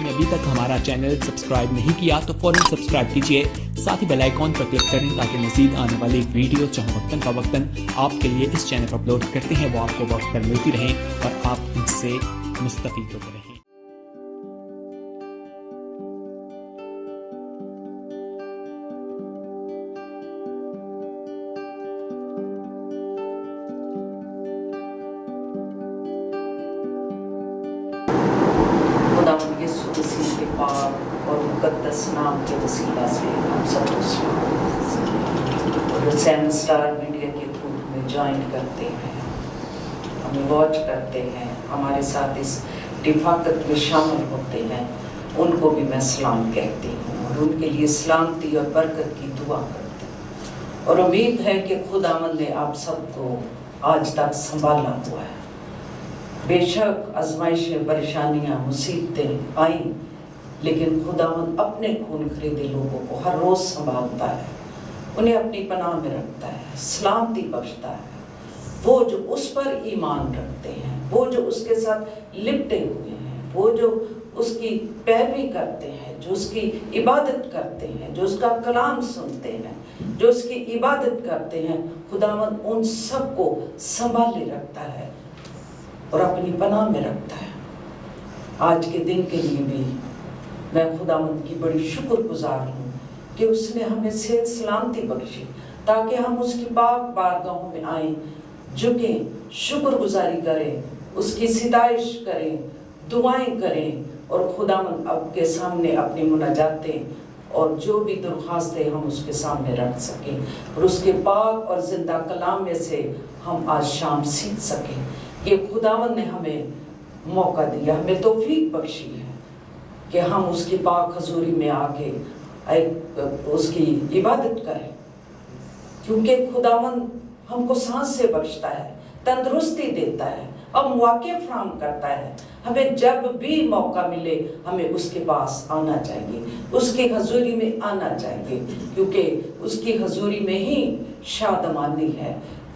آپ نے ابھی تک ہمارا چینل سبسکرائب نہیں کیا تو فوراً سبسکرائب کیجئے، ساتھ ہی بیل آئیکن پر کلک کریں تاکہ مزید آنے والی ویڈیو جو وقتاً فوقتاً آپ کے لیے اس چینل پر اپلوڈ کرتے ہیں وہ آپ کو وقت پر ملتی رہیں اور آپ ان سے مستفید ہوتے رہیں۔ یسوع مسیح کے پاک اور مقدس نام کے وسیلہ سے ہم سب کو سلام اور حسین اسٹار میڈیا کے تھرو میں جوائن کرتے ہیں، ہمیں واچ کرتے ہیں، ہمارے ساتھ اس رفاقت میں شامل ہوتے ہیں، ان کو بھی میں سلام کہتی ہوں اور ان کے لیے سلامتی اور برکت کی دعا کرتی ہوں اور امید ہے کہ خداوند نے آپ سب کو آج تک سنبھالا ہوا ہے۔ بے شک آزمائشیں، پریشانیاں، مصیبتیں آئیں، لیکن خداوند اپنے خون خریدے لوگوں کو ہر روز سنبھالتا ہے، انہیں اپنی پناہ میں رکھتا ہے، سلامتی بخشتا ہے۔ وہ جو اس پر ایمان رکھتے ہیں، وہ جو اس کے ساتھ لپٹے ہوئے ہیں، وہ جو اس کی پیروی کرتے ہیں، جو اس کی عبادت کرتے ہیں، جو اس کا کلام سنتے ہیں، جو اس کی عبادت کرتے ہیں، خداوند ان سب کو سنبھالے رکھتا ہے اور اپنی پناہ میں رکھتا ہے۔ آج کے دن کے لیے بھی میں خداوند کی بڑی شکر گزار ہوں کہ اس نے ہمیں صحت سلامتی بخشی تاکہ ہم اس کی پاک بارگاہوں میں آئیں، جھکیں، شکر گزاری کریں، اس کی ستائش کریں، دعائیں کریں اور خداوند اب کے سامنے اپنی مناجاتیں اور جو بھی درخواستیں ہم اس کے سامنے رکھ سکیں اور اس کے پاک اور زندہ کلام میں سے ہم آج شام سیکھ سکیں۔ یہ خداوند نے ہمیں موقع دیا، ہمیں توفیق بخشی ہے کہ ہم اس کی پاک حضوری میں آ کے اس کی عبادت کریں، کیونکہ خداوند ہم کو سانس سے بخشتا ہے، تندرستی دیتا ہے اور مواقع فراہم کرتا ہے۔ ہمیں جب بھی موقع ملے ہمیں اس کے پاس آنا چاہیے، اس کی حضوری میں آنا چاہیے، کیونکہ اس کی حضوری میں ہی شادمانی ہے،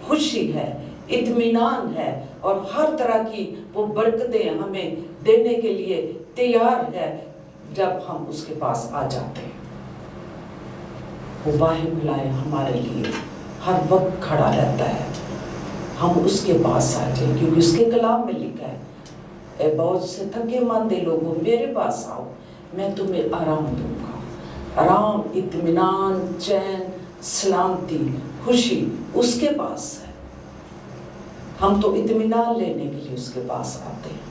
خوشی ہے، اطمینان ہے اور ہر طرح کی وہ برکتیں ہمیں دینے کے لیے تیار ہے جب ہم اس کے پاس آ جاتے ہیں۔ وہ باہم بلائے ہمارے لیے ہر وقت کھڑا رہتا ہے، ہم اس کے پاس آ جائیں، کیونکہ اس کے کلام میں لکھا ہے، اے بہت سے تھکے ماندے لوگوں میرے پاس آؤ، میں تمہیں آرام دوں گا۔ آرام، اطمینان، چین، سلامتی، خوشی اس کے پاس ہے۔ ہم تو اطمینان لینے کے لیے اس کے پاس آتے ہیں،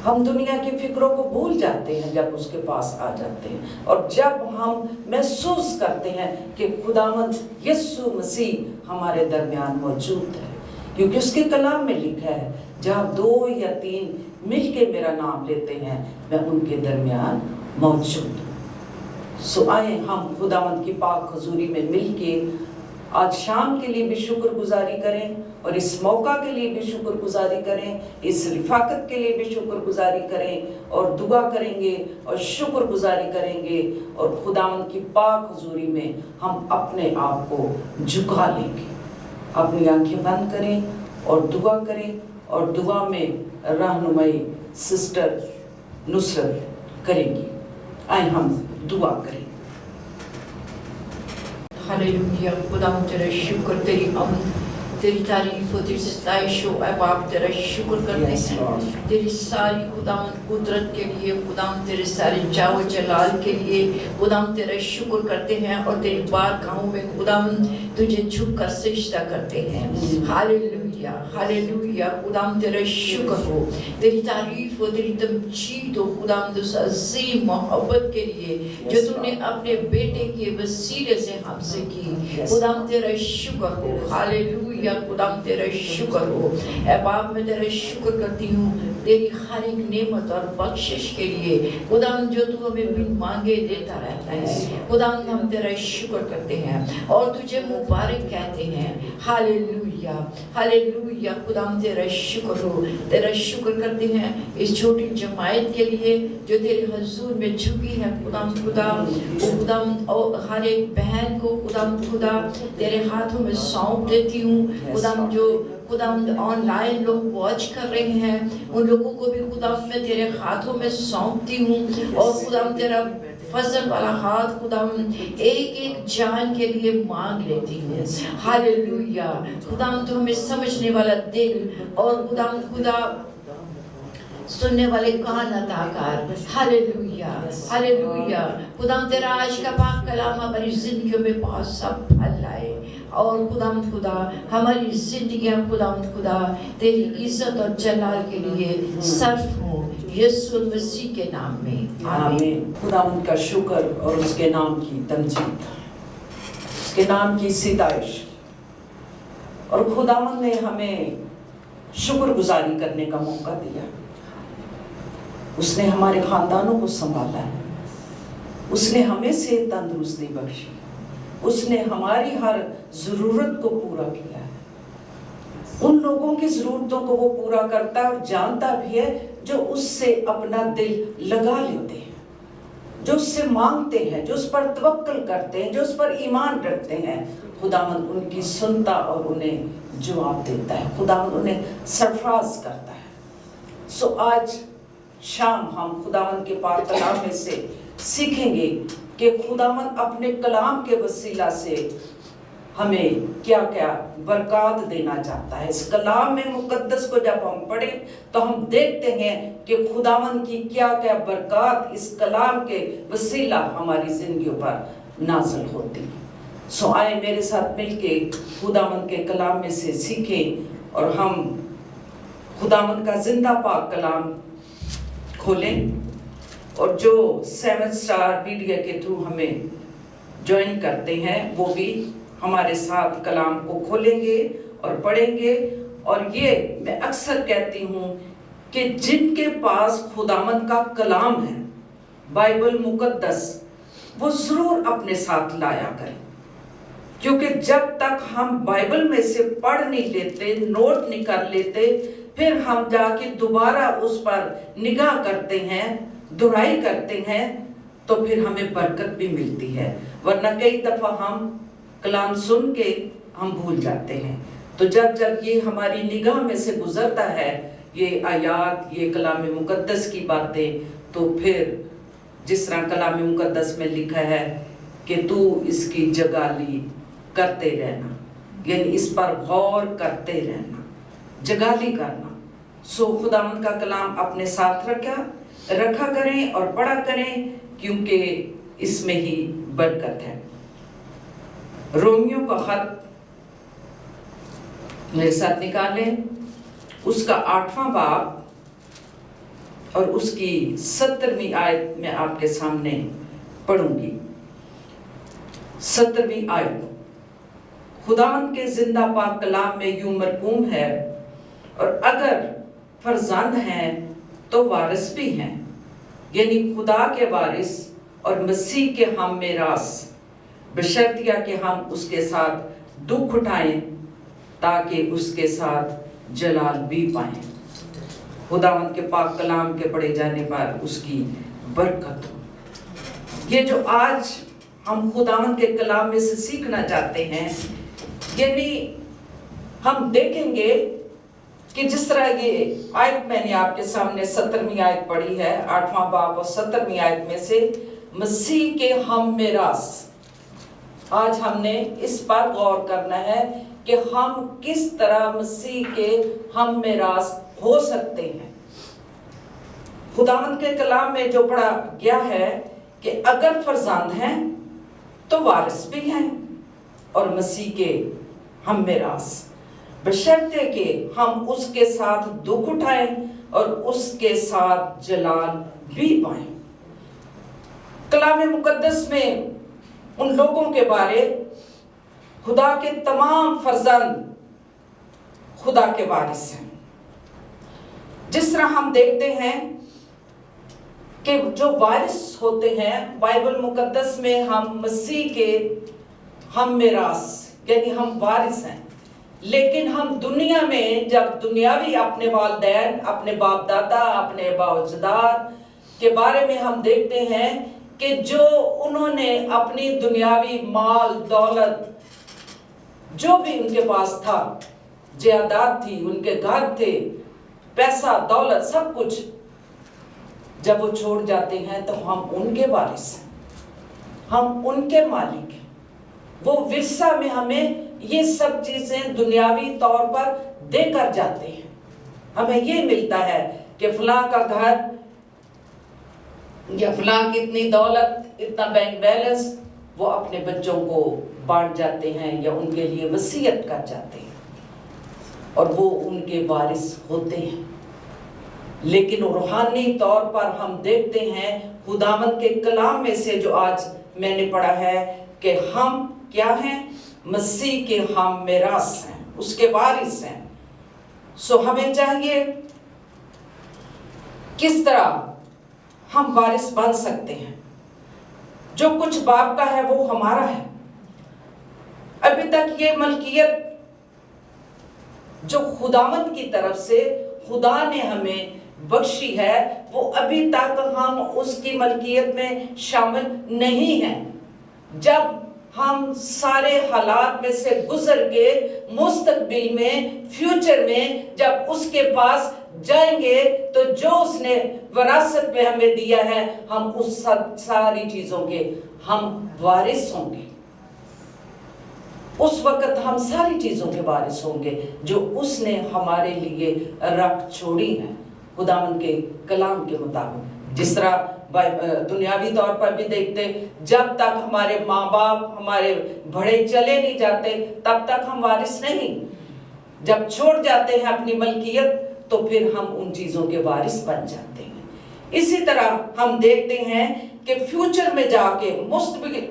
ہم دنیا کی فکروں کو بھول جاتے ہیں جب اس کے پاس آ جاتے ہیں اور جب ہم محسوس کرتے ہیں کہ خداوند یسوع مسیح ہمارے درمیان موجود ہے، کیونکہ اس کے کلام میں لکھا ہے جہاں 2 یا 3 مل کے میرا نام لیتے ہیں میں ان کے درمیان موجود ہوں۔ سو آئیں ہم خداوند کی پاک حضوری میں مل کے آج شام کے لیے بھی شکر گزاری کریں اور اس موقع کے لیے بھی شکر گزاری کریں، اس رفاقت کے لیے بھی شکر گزاری کریں اور دعا کریں گے اور شکر گزاری کریں گے اور خداوند کی پاک حضوری میں ہم اپنے آپ کو جھکا لیں گے۔ اپنی آنکھیں بند کریں اور دعا کریں اور دعا میں رہنمائی سسٹر نصرت کریں گی۔ آئیں ہم دعا کریں۔ ہاللویا، خدا ہم تیرا شکر، تیری حمد، تیری تعریف و تیری ستائش ہو اے باپ، تیرا شکر کرتے ہیں تیری ساری خداوند قدرت کے لیے، خداوند تیرے سارے جاو جلال کے لیے، خداوند تیرا شکر کرتے ہیں اور تیری بارگاہوں میں خداوند تجھے جھک کر سجدہ کرتے ہیں۔ ہاللویا، ہاللویا، خداوند تیرا شکر ہو، تیری تعریف و تیری تمجید ہو خداوند اس عظیم محبت کے لیے جو تم نے اپنے بیٹے کے وسیلے سے ہم سے کی۔ خداوند تیرا شکر ہو، ہاللویا، خداوند تیرا شکر ہو اے باپ، میں تیرا شکر کرتی ہوں تیری ہر ایک نعمت اور بخشش کے لیے خداوند جو تو ہمیں بن مانگے دیتا رہتا ہے۔ خداوند ہم تیرا شکر کرتے ہیں اور تجھے مبارک کہتے ہیں۔ Hallelujah, hallelujah. हालेलुया, खुदा हम तेरा शुक्र हो, तेरा शुक्र करते हैं इस छोटी जमात के लिए जो तेरे हजूर में झुकी है खुदा, वो खुदा और हर एक बहन को खुदा तेरे हाथों में सौंप देती हूँ खुदा, जो खुदा ऑनलाइन लोग वॉच कर रहे हैं उन लोगों को भी खुदा मैं तेरे हाथों में सौंपती हूँ, और खुदा तेरा फजल वाला हाथ खुदा एक एक जान के लिए मांग लेती है। हालेलुया, खुदा तो हमें समझने वाला दिल और खुदा सुनने वाले कान अता कर। हालेलुया, हालेलुया, खुदा तेरा आज का पाक कलाम हमारी जिंदगियों में बहुत सब फल लाए, और खुदा हमारी जिंदगियां खुदा तेरी इज्जत और जलाल के लिए सर्फ हो, यीशु मसीह के नाम में आमीन। खुदावंद का शुक्र और उसके नाम की तमजीद, उसके नाम की सिताइश। और खुदावंद ने हमें शुक्रगुजारी करने का मौका दिया। उसने हमारे खानदानों को संभाला है, उसने हमें सेहत तंदुरुस्ती बख्शी, उसने हमारी हर जरूरत को पूरा किया है। उन लोगों की जरूरतों को वो पूरा करता है और जानता भी है जो उससे अपना दिल लगा लेते हैं, जो उससे मांगते हैं, जो उस पर तवक्कल करते हैं, जो उस पर ईमान रखते हैं। खुदावंद उनकी सुनता और उन्हें जवाब देता है, खुदावंद उन्हें सरफराज करता है। सो आज शाम हम खुदावंद के पाक कलाम में से सीखेंगे कि खुदावंद अपने कलाम के वसीला से हमें क्या क्या बरकत देना चाहता है। इस कलाम में मुकद्दस को जब हम पढ़ें तो हम देखते हैं कि खुदावंद की क्या क्या बरकत इस कलाम के वसीला हमारी जिंदगियों पर नाज़िल होती है। सो आए मेरे साथ मिलके खुदावंद के कलाम में से सीखें और हम खुदावंद का जिंदा पाक कलाम खोलें, और जो 7 स्टार मीडिया के थ्रू हमें ज्वाइन करते हैं वो भी हमारे साथ कलाम को खोलेंगे और पढ़ेंगे। और ये मैं अक्सर कहती हूँ कि जिनके पास खुदावंद का कलाम है, बाइबल मुकद्दस, वो जरूर अपने साथ लाया करें, क्योंकि जब तक हम बाइबल में से पढ़ नहीं लेते, नोट नहीं कर लेते, फिर हम जाके दोबारा उस पर निगाह करते हैं, दुहाई करते हैं, तो फिर हमें बरकत भी मिलती है। वरना कई दफा हम कलाम सुन के हम भूल जाते हैं। तो जब जब ये हमारी निगाह में से गुजरता है ये आयात, ये कलाम मुकद्दस की बातें, तो फिर जिस तरह कलाम मुकद्दस में लिखा है कि तू इसकी जगाली करते रहना, यानी इस पर गौर करते रहना, जगाली करना। सो खुदावंद का कलाम अपने साथ रखा करें और पढ़ा करें, क्योंकि इसमें ही बरकत है। रोमियो का खत मेरे साथ निकालें, उसका 8वां बाब और उसकी 17वीं आयत में आपके सामने पढ़ूंगी। 17वीं आयत खुदावंद के जिंदा पाक कलाम में यूं मरकूम है, और अगर फर्जंद हैं तो वारिस भी हैं, यानी खुदा के वारिस और मसीह के हम मेरास, बशर्तिया कि हम उसके साथ दुख उठाएं ताकि उसके साथ जलाल भी पाएं। खुदावंद के पाक कलाम के पढ़े जाने पर उसकी बरकत हो। ये जो आज हम खुदावंद के कलाम में से सीखना चाहते हैं, यानी हम देखेंगे कि जिस तरह ये आयत मैंने आपके सामने 17वीं आयत पढ़ी है, 8वां बाब और 17वीं आयत में से मसीह के हम मेरास, आज हमने इस पर गौर करना है कि हम किस तरह मसीह के हम मेरास हो सकते हैं। खुदावंद के कलाम में जो पढ़ा गया है कि अगर फर्जंद हैं तो वारिस भी हैं और मसीह के हम मेरास, बशर्ते कि हम उसके साथ दुख उठाएं और उसके साथ जलाल भी पाएं। कलाम मुकद्दस में उन लोगों के बारे, खुदा के तमाम फर्जंद खुदा के वारिस हैं। जिस तरह हम देखते हैं कि जो वारिस होते हैं, बाइबल मुकद्दस में हम मसीह के हम मेरास, यानी हम वारिस हैं, لیکن ہم دنیا میں جب دنیاوی اپنے والدین، اپنے باپ دادا، اپنے آباء و اجداد کے بارے میں ہم دیکھتے ہیں کہ جو انہوں نے اپنی دنیاوی مال دولت جو بھی ان کے پاس تھا، جائیداد تھی، ان کے گھر تھے، پیسہ دولت سب کچھ جب وہ چھوڑ جاتے ہیں تو ہم ان کے وارث ہیں، ہم ان کے مالک ہیں۔ وہ ورثہ میں ہمیں یہ سب چیزیں دنیاوی طور پر دے کر جاتے ہیں۔ ہمیں یہ ملتا ہے کہ فلاں کا گھر یا فلاں کی اتنی دولت، اتنا بینک بیلنس، وہ اپنے بچوں کو بانٹ جاتے ہیں یا ان کے لیے وصیت کر جاتے ہیں اور وہ ان کے وارث ہوتے ہیں۔ لیکن روحانی طور پر ہم دیکھتے ہیں خداوند کے کلام میں سے جو آج میں نے پڑھا ہے کہ ہم کیا ہیں؟ مسیح کے ہم میراث ہیں، اس کے وارث ہیں۔ سو ہمیں چاہیے کس طرح ہم وارث بن سکتے ہیں۔ جو کچھ باپ کا ہے وہ ہمارا ہے۔ ابھی تک یہ ملکیت جو خداوند کی طرف سے خدا نے ہمیں بخشی ہے، وہ ابھی تک ہم اس کی ملکیت میں شامل نہیں ہیں۔ جب ہم سارے حالات میں سے گزر کے مستقبل میں، فیوچر میں جب اس کے پاس جائیں گے تو جو اس نے وراثت میں ہمیں دیا ہے، ہم اس ساری چیزوں کے ہم وارث ہوں گے۔ اس وقت ہم ساری چیزوں کے وارث ہوں گے جو اس نے ہمارے لیے رکھ چھوڑی ہیں خداوند کے کلام کے مطابق۔ جس طرح دنیاوی طور پر بھی دیکھتے، جب تک ہمارے ماں باپ، ہمارے بڑے چلے نہیں جاتے تب تک ہم وارث نہیں۔ جب چھوڑ جاتے ہیں اپنی ملکیت تو پھر ہم ان چیزوں کے وارث بن جاتے ہیں۔ اسی طرح ہم دیکھتے ہیں کہ فیوچر میں جا کے،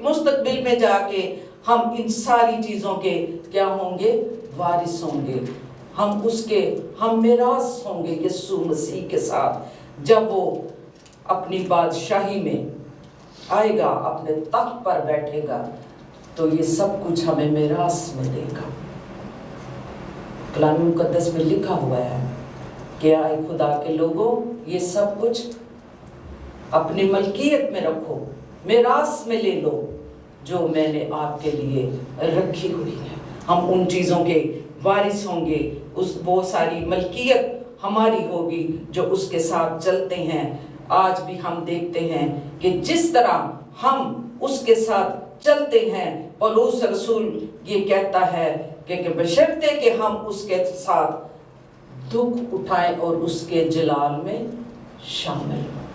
مستقبل میں جا کے ہم ان ساری چیزوں کے کیا ہوں گے؟ وارث ہوں گے۔ ہم میراث ہوں گے یسوع مسیح کے ساتھ جب وہ اپنی بادشاہی میں آئے گا، اپنے تخت پر بیٹھے گا تو یہ سب کچھ ہمیں میراث میں دے گا۔ کلام مقدس میں لکھا ہوا ہے کہ آئے خدا کے لوگوں، یہ سب کچھ اپنی ملکیت میں رکھو، میراث میں لے لو جو میں نے آپ کے لیے رکھی ہوئی ہے۔ ہم ان چیزوں کے وارث ہوں گے، وہ ساری ملکیت ہماری ہوگی جو اس کے ساتھ چلتے ہیں۔ آج بھی ہم دیکھتے ہیں کہ جس طرح ہم اس کے ساتھ چلتے ہیں، پولس رسول یہ کہتا ہے کہ بشرطے کہ ہم اس کے ساتھ دکھ اٹھائیں اور اس کے جلال میں شامل ہوں۔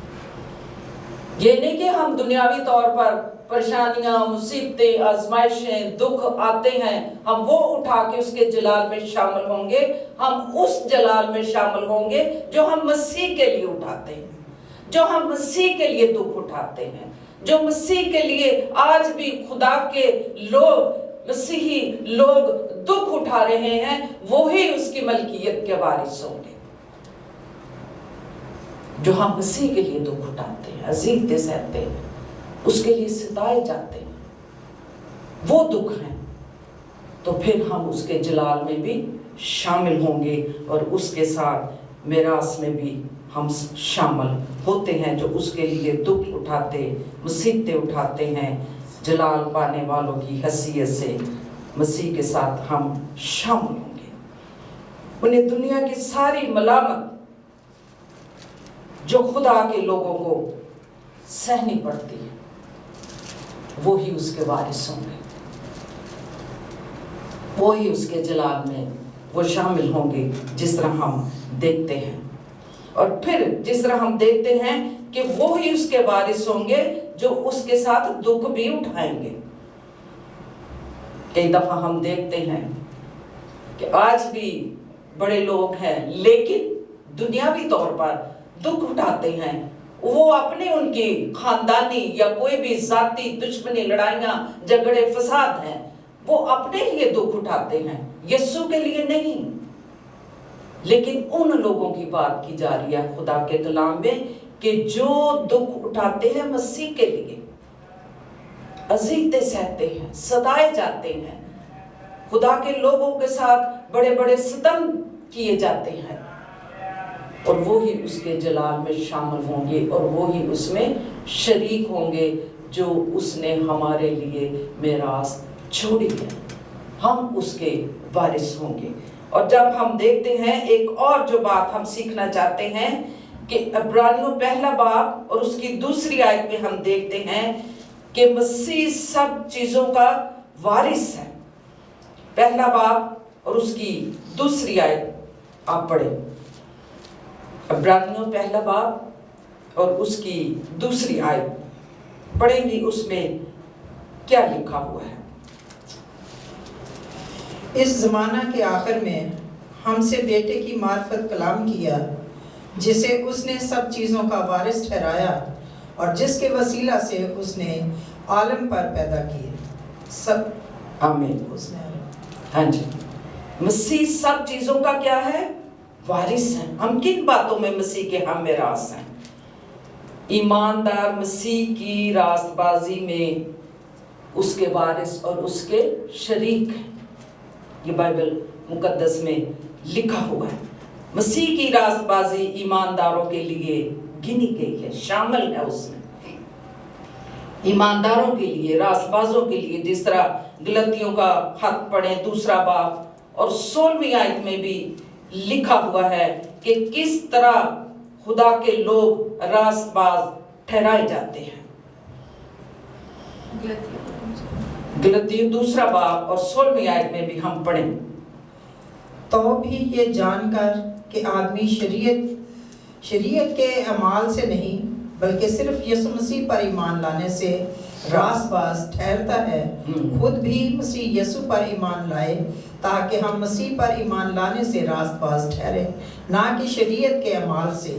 یہ نہیں کہ ہم دنیاوی طور پر پریشانیاں، مصیبتیں، آزمائشیں، دکھ آتے ہیں، ہم وہ اٹھا کے اس کے جلال میں شامل ہوں گے۔ ہم اس جلال میں شامل ہوں گے جو ہم مسیح کے لیے اٹھاتے ہیں، جو ہم مسیح کے لیے دکھ اٹھاتے ہیں، جو مسیح کے لیے آج بھی خدا کے لوگ، مسیحی لوگ دکھ اٹھا رہے ہیں، وہی اس کی ملکیت کے وارث ہوں گے۔ جو ہم مسیح کے لیے دکھ اٹھاتے ہیں، اذیتیں سہتے ہیں، اس کے لیے ستائے جاتے ہیں، وہ دکھ ہیں، تو پھر ہم اس کے جلال میں بھی شامل ہوں گے اور اس کے ساتھ میراث میں بھی ہم شامل ہوتے ہیں۔ جو اس کے لیے دکھ اٹھاتے، مصیبتیں اٹھاتے ہیں، جلال پانے والوں کی حیثیت سے مسیح کے ساتھ ہم شامل ہوں گے۔ انہیں دنیا کی ساری ملامت جو خدا کے لوگوں کو سہنی پڑتی ہے، وہی اس کے وارث ہوں گے، وہی اس کے جلال میں وہ شامل ہوں گے، جس طرح ہم دیکھتے ہیں۔ اور پھر جس طرح ہم دیکھتے ہیں کہ وہی اس کے وارث ہوں گے جو اس کے ساتھ دکھ بھی اٹھائیں گے۔ کئی دفعہ ہم دیکھتے ہیں کہ آج بھی بڑے لوگ ہیں لیکن دنیاوی طور پر دکھ اٹھاتے ہیں، وہ اپنے ان کی خاندانی یا کوئی بھی ذاتی دشمنی، لڑائیاں، جھگڑے، فساد ہیں، وہ اپنے لیے دکھ اٹھاتے ہیں، یسوع کے لیے نہیں۔ لیکن ان لوگوں کی بات کی جا رہی ہے خدا کے کلام میں کہ جو دکھ اٹھاتے ہیں مسیح کے لیے، اذیتیں سہتے ہیں، ستائے جاتے ہیں، खुदा के लोगों के साथ बड़े बड़े सितम किए जाते हैं, और वो ही उसके जलाल में शामिल होंगे और वो ही उसमें शरीक होंगे जो उसने हमारे लिए मेरास छोड़ी है। हम उसके वारिस होंगे। और जब हम देखते हैं एक और जो बात हम सीखना चाहते हैं कि इब्रानियों पहला बाब और उसकी दूसरी आयत में हम देखते हैं कि मसीह सब चीजों का वारिस है। पहला बाब और उसकी दूसरी आयत आप पढ़े, इब्रानियों पहला बाब और उसकी दूसरी आयत पढ़ेंगी, उसमें क्या लिखा हुआ है। इस ज़माना के आखिर में हमसे बेटे की मार्फत कलाम किया, जिसे उसने सब चीज़ों का वारिस ठहराया और जिसके वसीला से उसने आलम पर पैदा किए सब। आमीन। उसने हाँ जी, मसीह सब चीजों का क्या है? वारिस है। हम किन बातों में मसीह के हम मेरास हैं? ईमानदार मसीह की रास्तबाजी में उसके वारिस और उसके शरीक हैं। ये बाइबल मुकद्दस में लिखा हुआ है। मसीह की रास्तबाजी ईमानदारों के लिए गिनी गई है, शामिल है उसमें। ईमानदारों के लिए, रास्तबाजों के लिए, जिस तरह गलतियों का खत पढ़े दूसरा बाब और 16वीं आयत में भी लिखा हुआ है कि किस तरह खुदा के लोग रास्तबाज ठहराए जाते हैं। गलतियों दूसरा बाब और 16वीं आयत में भी हम पढ़ें। तो भी ये जानकर कि आदमी शरीयत के अमाल से नहीं बल्कि सिर्फ यीशु मसीह पर ईमान लाने से रास्तबाज ठहरता है, खुद भी मसीह यीशु पर ईमान लाए ताकि हम मसीह पर ईमान लाने से रास्तबाज ठहरे, ना कि शरीयत के अमाल से,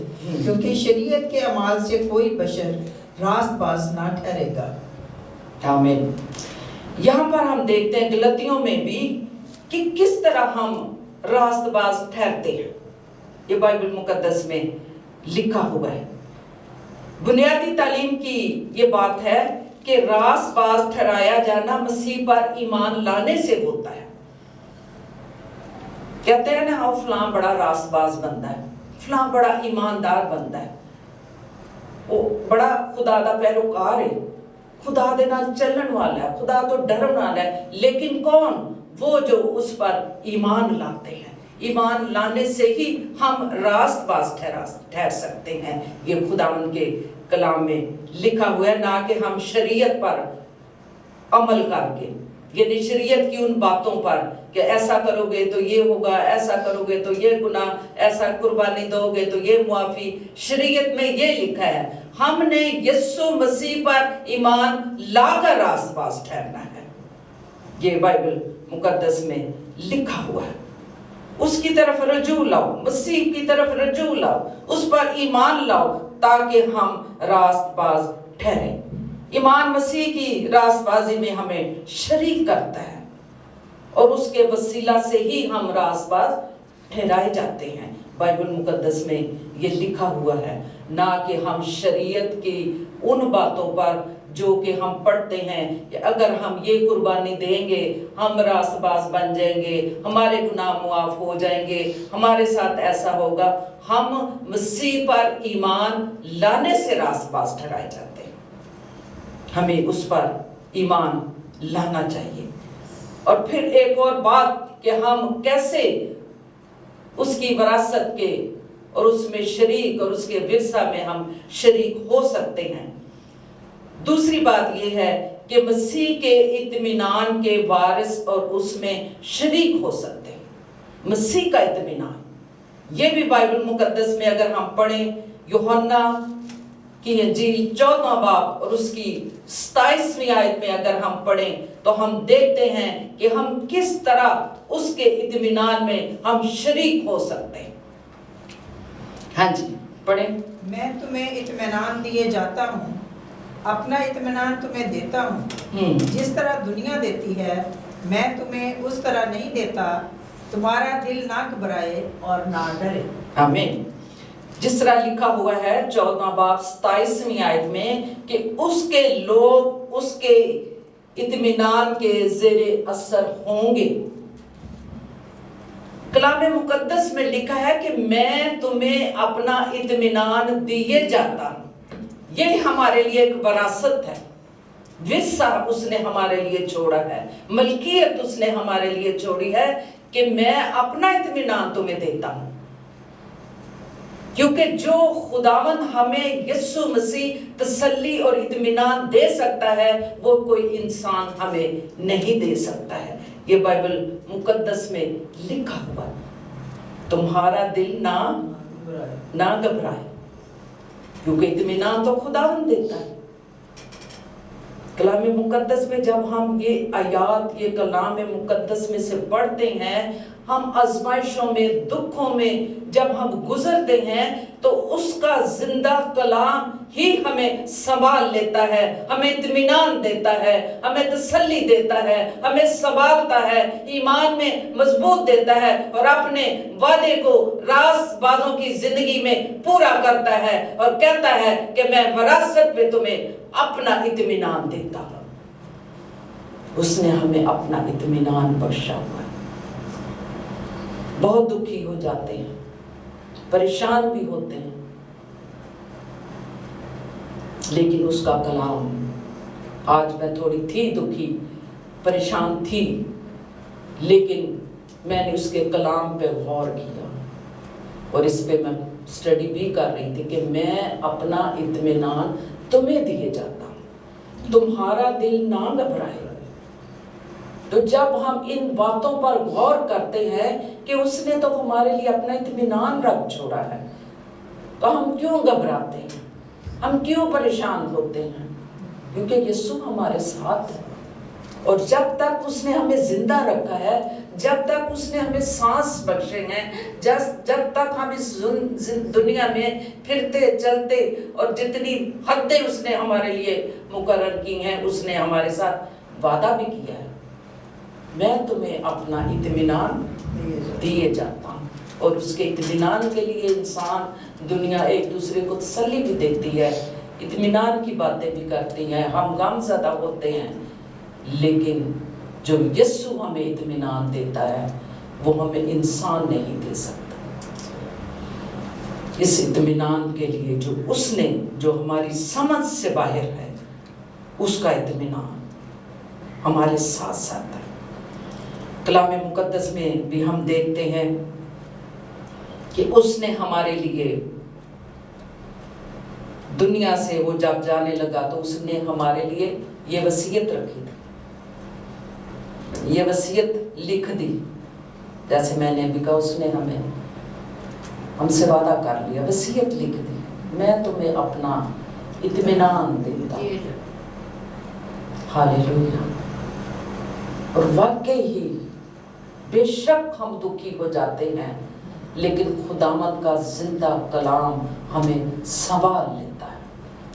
क्योंकि शरीयत के अमाल से कोई बशर रास्तबाज ना ठहरेगा। आमीन। यहाँ पर हम देखते हैं गलतियों में भी कि किस तरह हम रास्तबाज ठहरते हैं। ये बाइबल मुकद्दस में लिखा हुआ है। बुनियादी तालीम की ये बात है कि रास्तबाज ठहराया जाना मसीह पर ईमान लाने से होता है। कहते हैं ना, फलां बड़ा रास्तबाज बंदा है, फलां बड़ा ईमानदार बंदा है, वो बड़ा खुदा दा पैरोकार है, खुदा दे नाल चलण वाला है, खुदा तो डरन वाला है। लेकिन कौन? वो जो उस पर ईमान लाते हैं। ईमान लाने से ही हम रास्तबाज ठहर सकते हैं। ये खुदावंद के कलाम में लिखा हुआ है, ना कि हम शरीयत पर अमल करके, यानी शरीयत की उन बातों पर कि ऐसा करोगे तो ये होगा, ऐसा करोगे तो ये गुनाह, ऐसा कुर्बानी दोगे तो ये मुआफी। शरीयत में ये लिखा है हमने यीशु मसीह पर ईमान लाकर रास्तबाज ठहरना है। ये बाइबल मुकद्दस में लिखा हुआ है। उसकी तरफ रजू लाओ, मसीह की तरफ रजू लाओ, उस पर ईमान लाओ ताकि हम रास्तबाज ठहरे। ईमान मसीह की रास्तबाजी में हमें शरीक करता है और उसके वसीला से ही हम रास्तबाज ठहराए जाते हैं। बाइबल मुकद्दस में ये लिखा हुआ है, ना कि हम शरीयत की उन बातों पर जो कि हम पढ़ते हैं कि अगर हम ये कुर्बानी देंगे हम रास्तबाज बन जाएंगे, हमारे गुनाह मुआफ हो जाएंगे, हमारे साथ ऐसा होगा। हम मसीह पर ईमान लाने से रास्तबाज ठहराए जाते हैं। हमें उस पर ईमान लाना चाहिए। और फिर एक और बात कि हम कैसे उसकी विरासत के और उसमें शरीक और उसके विरसा में हम शरीक हो सकते हैं। दूसरी बात यह है कि मसीह के इत्मीनान के वारिस और उसमें शरीक हो सकते हैं। मसीह का इत्मीनान, ये भी बाइबल मुकद्दस में अगर हम पढ़ें, यूहन्ना की इंजील 14वां बाब और उसकी 27वीं आयत में अगर हम पढ़ें तो हम देखते हैं कि हम किस तरह उसके इत्मीनान में हम शरीक हो सकते हैं। हाँ जी, पढ़ें। मैं तुम्हें इत्मीनान दिए जाता हूँ, अपना इत्मीनान तुम्हें देता हूँ। जिस तरह दुनिया देती है मैं तुम्हें उस तरह नहीं देता, तुम्हारा दिल ना घबराए और ना डरे। आमीन। जिस तरह लिखा हुआ है 14वां बाब 27वीं आयत में कि उसके लोग उसके इत्मीनान के ज़ेरे असर होंगे। कलाम मुकद्दस में लिखा है कि मैं तुम्हें अपना इत्मीनान दिए जाता हूं। ये हमारे लिए एक विरासत है, विरसा उसने हमारे लिए छोड़ा है, मलकियत उसने हमारे लिए छोड़ी है कि मैं अपना इत्मीनान तुम्हें देता हूं। क्योंकि जो खुदावन हमें यीशु मसीह तसल्ली और इत्मीनान दे सकता है वो कोई इंसान हमें नहीं दे सकता है। ये बाइबल मुकद्दस में लिखा हुआ है, तुम्हारा दिल ना घबराए, क्योंकि इत्मीनान तो खुदावन देता है। कलाम मुकद्दस में जब हम ये आयात, ये कलाम मुकद्दस में से पढ़ते हैं, हम आजमाइशों में, दुखों में जब हम गुजरते हैं तो उसका जिंदा कलाम ही हमें संभाल लेता है, हमें इत्मीनान देता है, हमें तसल्ली देता है, हमें संभालता है, ईमान में मजबूत देता है और अपने वादे को रास्तबाजों की जिंदगी में पूरा करता है और कहता है कि मैं विरासत में तुम्हें अपना इत्मीनान देता हूं। उसने हमें अपना इत्मीनान बख्शा हुआ है। बहुत दुखी हो जाते हैं, परेशान भी होते हैं, लेकिन उसका कलाम, आज मैं थोड़ी थी दुखी, परेशान थी, लेकिन मैंने उसके कलाम पे गौर किया और इस पे मैं स्टडी भी कर रही थी कि मैं अपना इत्मीनान तुम्हें दिए जाता हूं, तुम्हारा दिल ना घबराए। तो जब हम इन बातों पर गौर करते हैं कि उसने तो हमारे लिए अपना इत्मीनान रख छोड़ा है, तो हम क्यों घबराते हैं, हम क्यों परेशान होते हैं? क्योंकि यीशु हमारे साथ है और जब तक उसने हमें जिंदा रखा है, जब तक उसने हमें सांस बख्शे हैं, जब तक हम इस दुनिया में फिरते चलते और जितनी हदें उसने हमारे लिए मुकर्रर की हैं, उसने हमारे साथ वादा भी किया है, मैं तुम्हें अपना इत्मीनान दिए जाता हूँ। और उसके इत्मीनान के लिए इंसान, दुनिया एक दूसरे को तसल्ली भी देती है, इत्मीनान की बातें भी करती है, हम गमज़दा होते हैं, लेकिन जो यीशु हमें इत्मीनान देता है वो हमें इंसान नहीं दे सकता। इस इत्मीनान के लिए जो उसने, जो हमारी समझ से बाहर है, उसका इत्मीनान हमारे साथ साथ है। कलाम मुकद्दस में भी हम देखते हैं कि उसने हमारे लिए, दुनिया से वो जब जाने लगा तो उसने हमारे लिए ये वसीयत रखी थी, ये वसीयत लिख दी। जैसे मैंने अभी कहा, उसने हमसे वादा कर लिया, वसीयत लिख दी, मैं तुम्हें अपना इत्मीनान देता हूं। हालेलुया। और वाकई ही बेशक हम दुखी हो जाते हैं, लेकिन खुदावंद का जिंदा कलाम हमें संभाल लेता है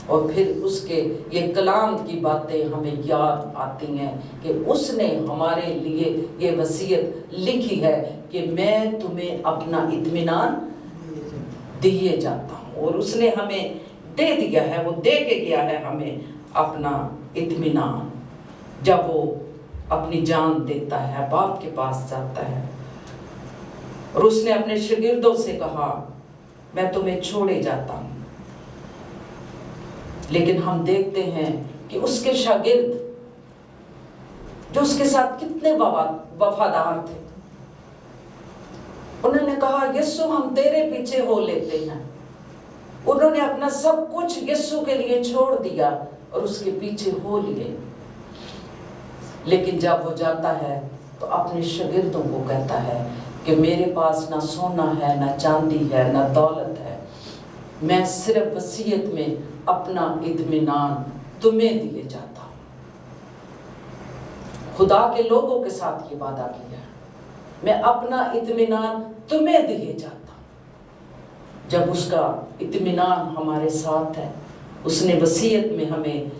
और फिर उसके ये कलाम की बातें हमें याद आती हैं कि उसने हमारे लिए ये वसीयत लिखी है कि मैं तुम्हें अपना इत्मीनान दिए जाता हूँ। और उसने हमें दे दिया है, वो दे के गया है हमें अपना इत्मीनान। जब वो अपनी जान देता है, बाप के पास जाता है और उसने अपने शागिर्दों से कहा, मैं तुम्हें छोड़े जाता हूं। लेकिन हम देखते हैं कि उसके शागिर्द जो उसके साथ कितने वफादार थे, उन्होंने कहा, यीशु हम तेरे पीछे हो लेते हैं। उन्होंने अपना सब कुछ यीशु के लिए छोड़ दिया और उसके पीछे हो लिए। लेकिन जब वो जाता है तो अपने शागिर्दों को कहता है कि मेरे पास ना सोना है, ना चांदी है, ना दौलत है, मैं सिर्फ वसीयत में अपना इत्मीनान तुम्हें दिए जाता हूं। खुदा के लोगों के साथ ये वादा किया, मैं अपना इत्मीनान तुम्हें दिए जाता हूं। जब उसका इत्मीनान हमारे साथ है, उसने वसीयत में हमें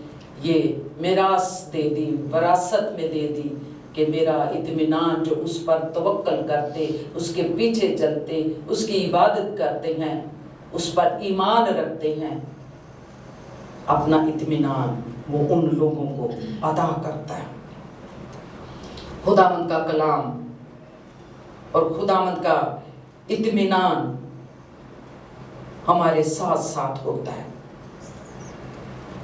ये मिरास दे दी, विरासत में दे दी कि मेरा इत्मीनान, जो उस पर तवक्कल करते, उसके पीछे चलते, उसकी इबादत करते हैं, उस पर ईमान रखते हैं, अपना इत्मीनान वो उन लोगों को अदा करता है। खुदावंद का कलाम और खुदावंद का इत्मीनान हमारे साथ साथ होता है।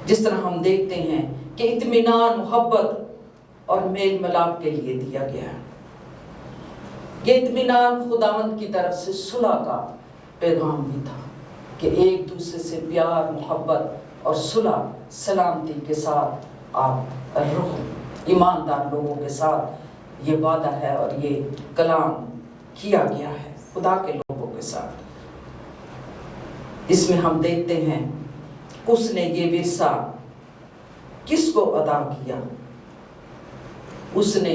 जिस तरह हम देखते हैं कि इत्मीनान मोहब्बत और मेल मिलाप के लिए दिया गया है। ये इत्मीनान खुदावंद की तरफ से सुलह का पैगाम भी था कि एक दूसरे से प्यार, मोहब्बत और सुलह सलामती के साथ आप रहो। ईमानदार लोगों के साथ ये वादा है और ये कलाम किया गया है खुदा के लोगों के साथ। इसमें हम देखते हैं उसने ये विरसा किसको अदा किया? उसने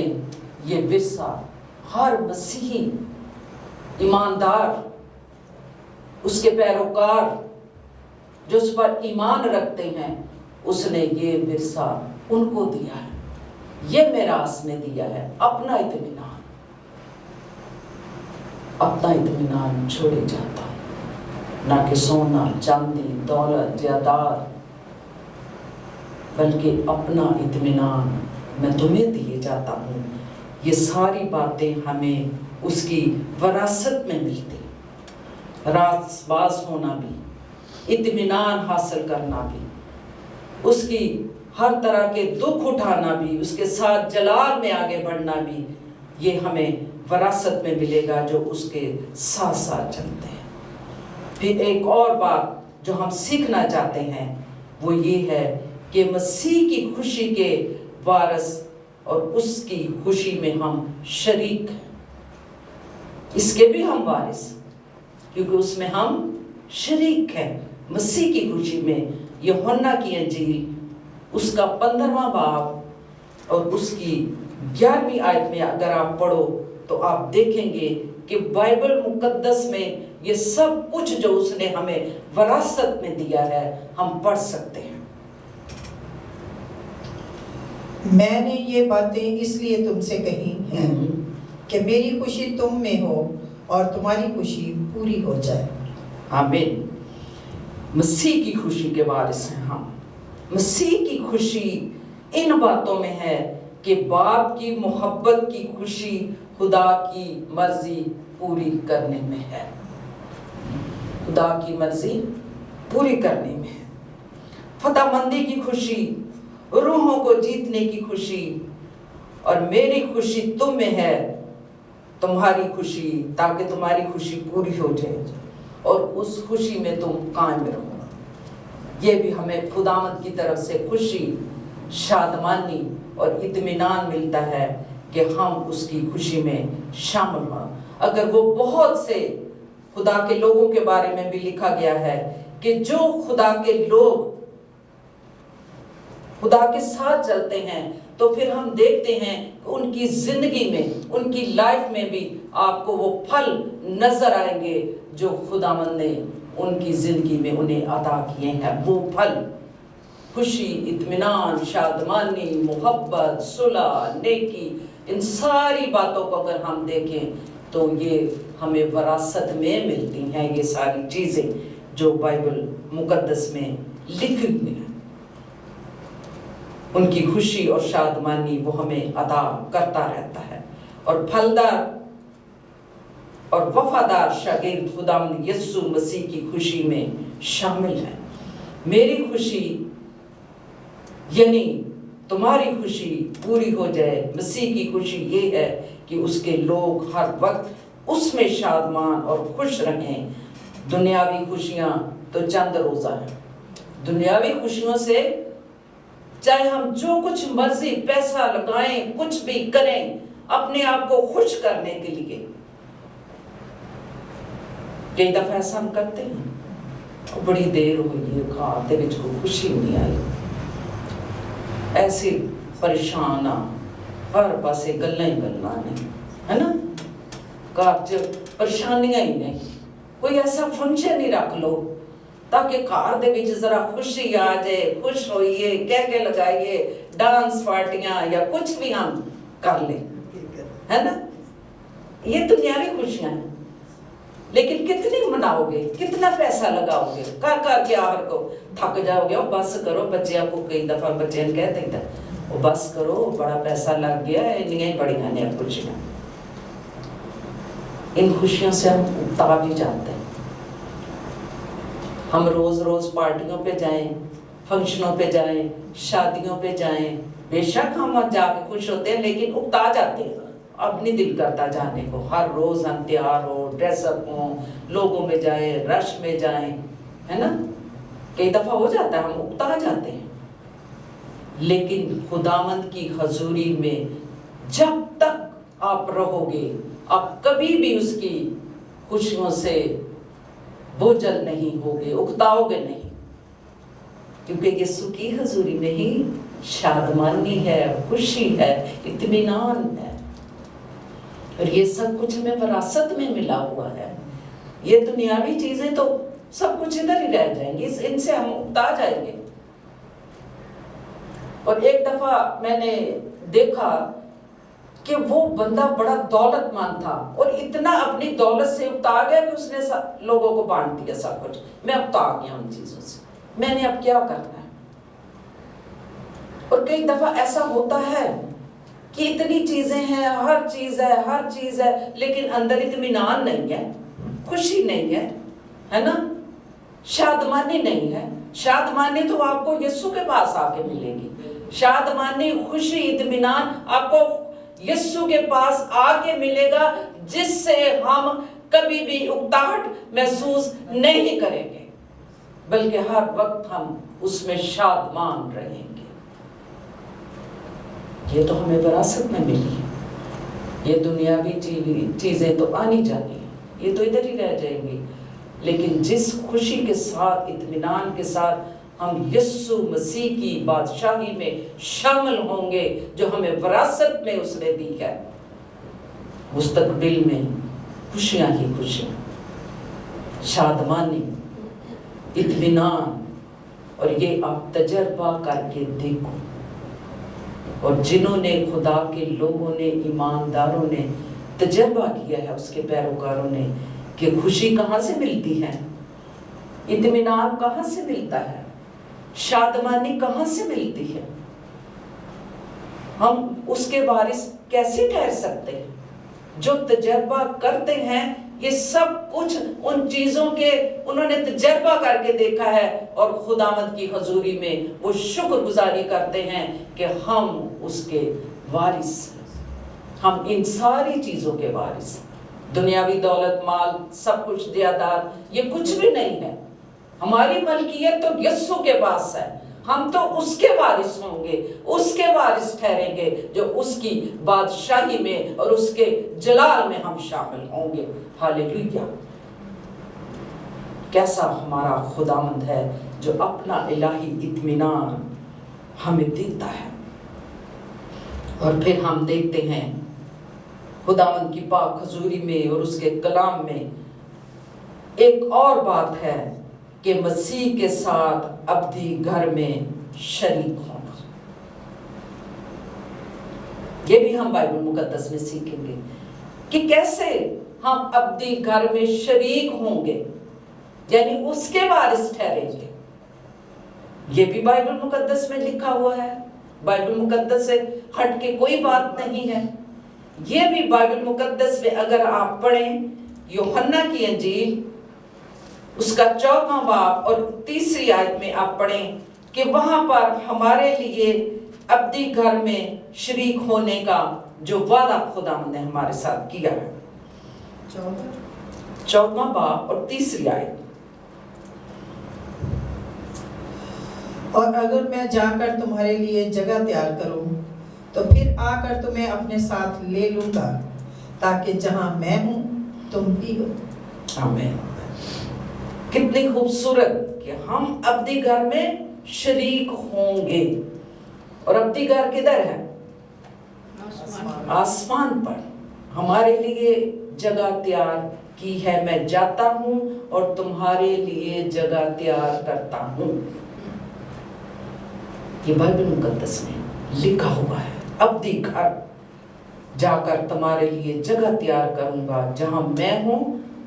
ये विरसा हर मसीही ईमानदार, उसके पैरोकार जो उस पर ईमान रखते हैं, उसने ये विरसा उनको दिया है। ये मेरास में दिया है अपना इत्मीनान। अपना इत्मीनान छोड़े जाता है, ना कि सोना, चांदी, दौलत, जायदाद, बल्कि अपना इत्मीनान मैं तुम्हें दिए जाता हूँ। ये सारी बातें हमें उसकी विरासत में मिलती। रासबाज होना भी, इत्मीनान हासिल करना भी, उसकी हर तरह के दुख उठाना भी, उसके साथ जलाल में आगे बढ़ना भी, ये हमें विरासत में मिलेगा जो उसके साथ साथ चलते हैं। फिर एक और बात जो हम सीखना चाहते हैं वो ये है कि मसीह की खुशी के वारिस और उसकी खुशी में हम शरीक हैं। इसके भी हम वारिस, क्योंकि उसमें हम शरीक हैं मसीह की खुशी में। यूहन्ना की इंजील उसका 15वां बाब और उसकी 11वीं आयत में अगर आप पढ़ो तो आप देखेंगे कि बाइबल मुकद्दस में ये सब कुछ जो उसने हमें विरासत में दिया है हम पढ़ सकते हैं। मैंने ये बातें इसलिए तुमसे कही हैं कि मेरी खुशी तुम में हो और तुम्हारी खुशी पूरी हो जाए। आमीन। मसीह की खुशी के वारिस हैं हम। मसीह की खुशी इन बातों में है कि बाप की मोहब्बत की खुशी खुदा की मर्जी पूरी करने में है। खुदा की मर्जी पूरी करने में है। फतहमंदी की खुशी, रूहों को जीतने की खुशी, और मेरी खुशी तुम में है, तुम्हारी खुशी, ताकि तुम्हारी खुशी पूरी हो जाए और उस खुशी में तुम कायम रहो। ये भी हमें खुदावंद की तरफ से खुशी, शादमानी और इत्मीनान मिलता है कि हम उसकी खुशी में शामिल हों। अगर वो बहुत से खुदा के लोगों के बारे में भी लिखा गया है कि जो खुदा के लोग खुदा के साथ चलते हैं तो फिर हम देखते हैं उनकी जिंदगी में, उनकी लाइफ में भी आपको वो फल नजर आएंगे जो खुदावंद ने उनकी जिंदगी में उन्हें अता किए हैं। वो फल खुशी, इत्मीनान, शादमानी, मोहब्बत, सुलह, नेकी, इन सारी बातों को अगर हम देखें तो ये हमें विरासत में मिलती हैं। ये सारी चीजें जो बाइबल मुकद्दस में लिखी हुई हैं, उनकी खुशी और शादमानी वो हमें अता करता रहता है। और फलदार और वफादार शागिर्द खुदावंद यीशु मसीह की खुशी में शामिल है। मेरी खुशी यानी तुम्हारी खुशी पूरी हो जाए। मसीह की खुशी ये है कि उसके लोग हर वक्त उसमें शादमान और खुश रहें। दुनियावी खुशियां तो चंद रोजा है। दुनियावी खुशियों से चाहे हम जो कुछ मर्जी पैसा लगाएं, कुछ भी करें अपने आप को खुश करने के लिए, कई दफा ऐसा हम करते हैं, बड़ी देर हुई है खाते विच कोई खुशी नहीं आई, ऐसे परेशान आ, हर पासे गल्लां ही गल्लां ने, है ना, घर च परेशानियां ही नहीं। कोई ऐसा फंक्शन ही रख लो ताकि घर दे विच जरा खुशी आ जाए, खुश होइए, कह लगाइए, डांस पार्टियां या कुछ भी हम कर ले, है ना। ये दुनियावी खुशियां हैं, लेकिन कितनी मनाओगे, कितना पैसा लगाओगे, कर के आखिर को थक जाओगे। और बस करो, बच्चों को कई दफा बच्चे कह देता वो बस करो, बड़ा पैसा लग गया, इन्नियां ही बड़ियां ने खुशियां। इन खुशियों से हम उकता भी जाते हैं। हम रोज रोज पार्टियों पे जाएं, फंक्शनों पे जाएं, शादियों पे जाएं, बेशक हम जाके खुश होते हैं लेकिन उकता जाते हैं। अब नहीं दिल करता जाने को। हर रोज हम तैयार हो, ड्रेसअप हो, लोगों में जाए, रश में जाए, है ना। कई दफा हो जाता है हम उकता जाते हैं। लेकिन खुदावंद की हजूरी में जब तक आप रहोगे, आप कभी भी उसकी खुशियों से बोझल नहीं होगे, उकताओगे नहीं, क्योंकि यीशु की हजूरी में ही शादमानी है, खुशी है, इत्मीनान है। और ये सब कुछ हमें विरासत में मिला हुआ है। ये दुनियावी चीजें तो सब कुछ इधर ही रह जाएंगी, इनसे हम उकता जाएंगे। और एक दफा मैंने देखा कि वो बंदा बड़ा दौलतमंद था और इतना अपनी दौलत से उकता गया कि उसने लोगों को बांट दिया सब कुछ। मैं उकता गया उन चीजों से, मैंने अब क्या करना है। और कई दफा ऐसा होता है कि इतनी चीजें हैं, हर चीज है, लेकिन अंदर इत्मीनान नहीं है, खुशी नहीं है ना, शादमानी नहीं है। शादमानी तो आपको यीशु के पास आके मिलेगी। शादमानी, खुशी, इत्मीनान आपको यीशु के पास आके मिलेगा, जिससे हम कभी भी उकताहट महसूस नहीं करेंगे, बल्कि हर वक्त हम उसमें शादमान रहेंगे। ये तो हमें विरासत में मिली है। ये दुनियावी चीजें तो आनी जानी है, ये तो इधर ही रह जाएंगी। लेकिन जिस खुशी के साथ, इत्मीनान के साथ हम यीशु मसीह की बादशाही में शामिल होंगे, जो हमें विरासत में उसने दी है, मुस्तकबिल में खुशियां ही खुशियां, शादमानी, इत्मीनान। और ये आप तजर्बा करके देखो। और जिन्होंने, खुदा के लोगों ने, ईमानदारों ने तजर्बा किया है, उसके पैरोकारों ने, कि खुशी कहाँ से मिलती है, इत्मीनान कहाँ से मिलता है, शादमानी कहाँ से मिलती है, हम उसके वारिस कैसे ठहर सकते हैं। जो तजर्बा करते हैं, ये सब कुछ उन चीजों के उन्होंने तजर्बा करके देखा है, और खुदावंद की हजूरी में वो शुक्रगुजारी करते हैं कि हम उसके वारिस, हम इन सारी चीजों के वारिस। दुनियावी दौलत, माल, सब कुछ, जायदाद, ये कुछ भी नहीं है। हमारी मलकियत तो यीशु के पास है। हम तो उसके वारिस होंगे, उसके वारिस ठहरेंगे, जो उसकी बादशाही में और उसके जलाल में हम शामिल होंगे। हालेलुया। कैसा हमारा खुदावंद है, जो अपना इलाही इत्मीनान हमें देता है। और फिर हम देखते हैं खुदावंद की पाक हजूरी में और उसके कलाम में एक और बात है कि मसीह के साथ अब्दी घर में शरीक होना। ये भी हम बाइबल मुकद्दस में सीखेंगे कि कैसे हम अब्दी घर में शरीक होंगे, यानी उसके वारिस ठहरेंगे। ये भी बाइबल मुकद्दस में लिखा हुआ है। बाइबल मुकद्दस से हट के कोई बात नहीं है। ये भी बाइबल मुकद्दस में अगर आप पढ़ें, यूहन्ना की अंजील उसका 4वां बाब और 3री आयत में आप पढ़ें कि वहां पर हमारे लिए अब्दी घर में शरीक होने का जो वादा खुदावंद ने हमारे साथ किया है। 4वां बाब और 3री आयत। और अगर मैं जाकर तुम्हारे लिए जगह तैयार करूं, तो फिर आकर तुम्हें अपने साथ ले लूंगा, ताकि जहां मैं हूं तुम भी हो। आमीन। कितनी खूबसूरत कि हम अब्दी घर में शरीक होंगे। और अब्दी घर किधर है? आसमान पर हमारे लिए जगह तैयार की है। मैं जाता हूं और तुम्हारे लिए जगह तैयार करता हूं। ये बाइबल मुकद्दस में लिखा हुआ है। अब्दी घर जाकर तुम्हारे लिए जगह तैयार करूंगा, जहां मैं हूं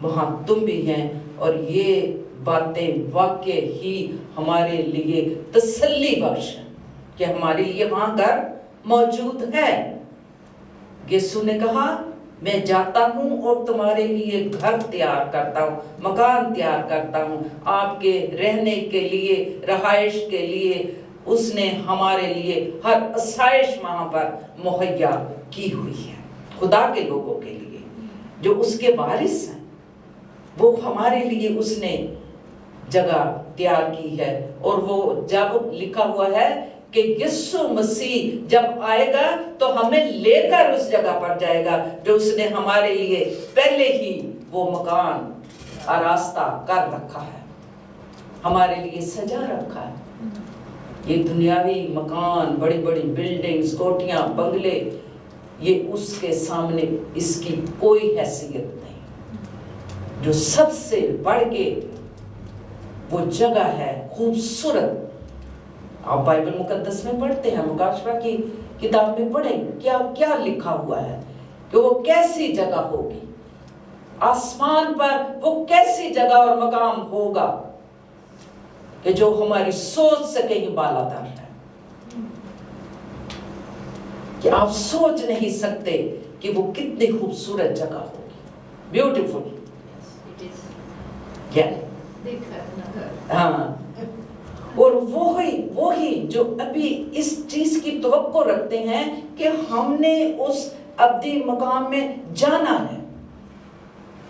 वहां तुम भी हैं। और ये बातें वाकई ही हमारे लिए तसल्ली बख्श है कि हमारे लिए वहां घर मौजूद है। यीशु ने कहा میں جاتا ہوں اور تمہارے لیے گھر تیار کرتا ہوں، مکان تیار کرتا ہوں، آپ کے رہنے کے لیے، رہائش کے لیے اس نے ہمارے لیے ہر آسائش وہاں پر مہیا کی ہوئی ہے۔ خدا کے لوگوں کے لیے جو اس کے وارث ہیں، وہ ہمارے لیے اس نے جگہ تیار کی ہے۔ اور وہ جب لکھا ہوا ہے کہ یسوع مسیح جب آئے گا تو ہمیں لے کر اس جگہ پر جائے گا جو اس نے ہمارے لیے پہلے ہی وہ مکان آراستہ کر رکھا ہے، ہمارے لیے سجا رکھا ہے۔ یہ دنیاوی مکان، بڑی بڑی بلڈنگز، کوٹیاں، بنگلے، یہ اس کے سامنے اس کی کوئی حیثیت نہیں۔ جو سب سے بڑھ کے وہ جگہ ہے خوبصورت، آپ بائبل مقدس میں پڑھتے ہیں، مکاشفہ کی کتاب میں پڑھیں کیا لکھا ہوا ہے کہ وہ کیسی جگہ ہوگی، آسمان پر وہ کیسی جگہ اور مقام ہوگا کہ جو ہماری سوچ سے کہیں بالاتر ہے، کہ آپ سوچ نہیں سکتے کہ وہ کتنی خوبصورت جگہ ہوگی، بیوٹیفل۔ ہاں، اور وہی جو ابھی اس چیز کی توقع رکھتے ہیں کہ ہم نے اس ابدی مقام میں جانا ہے،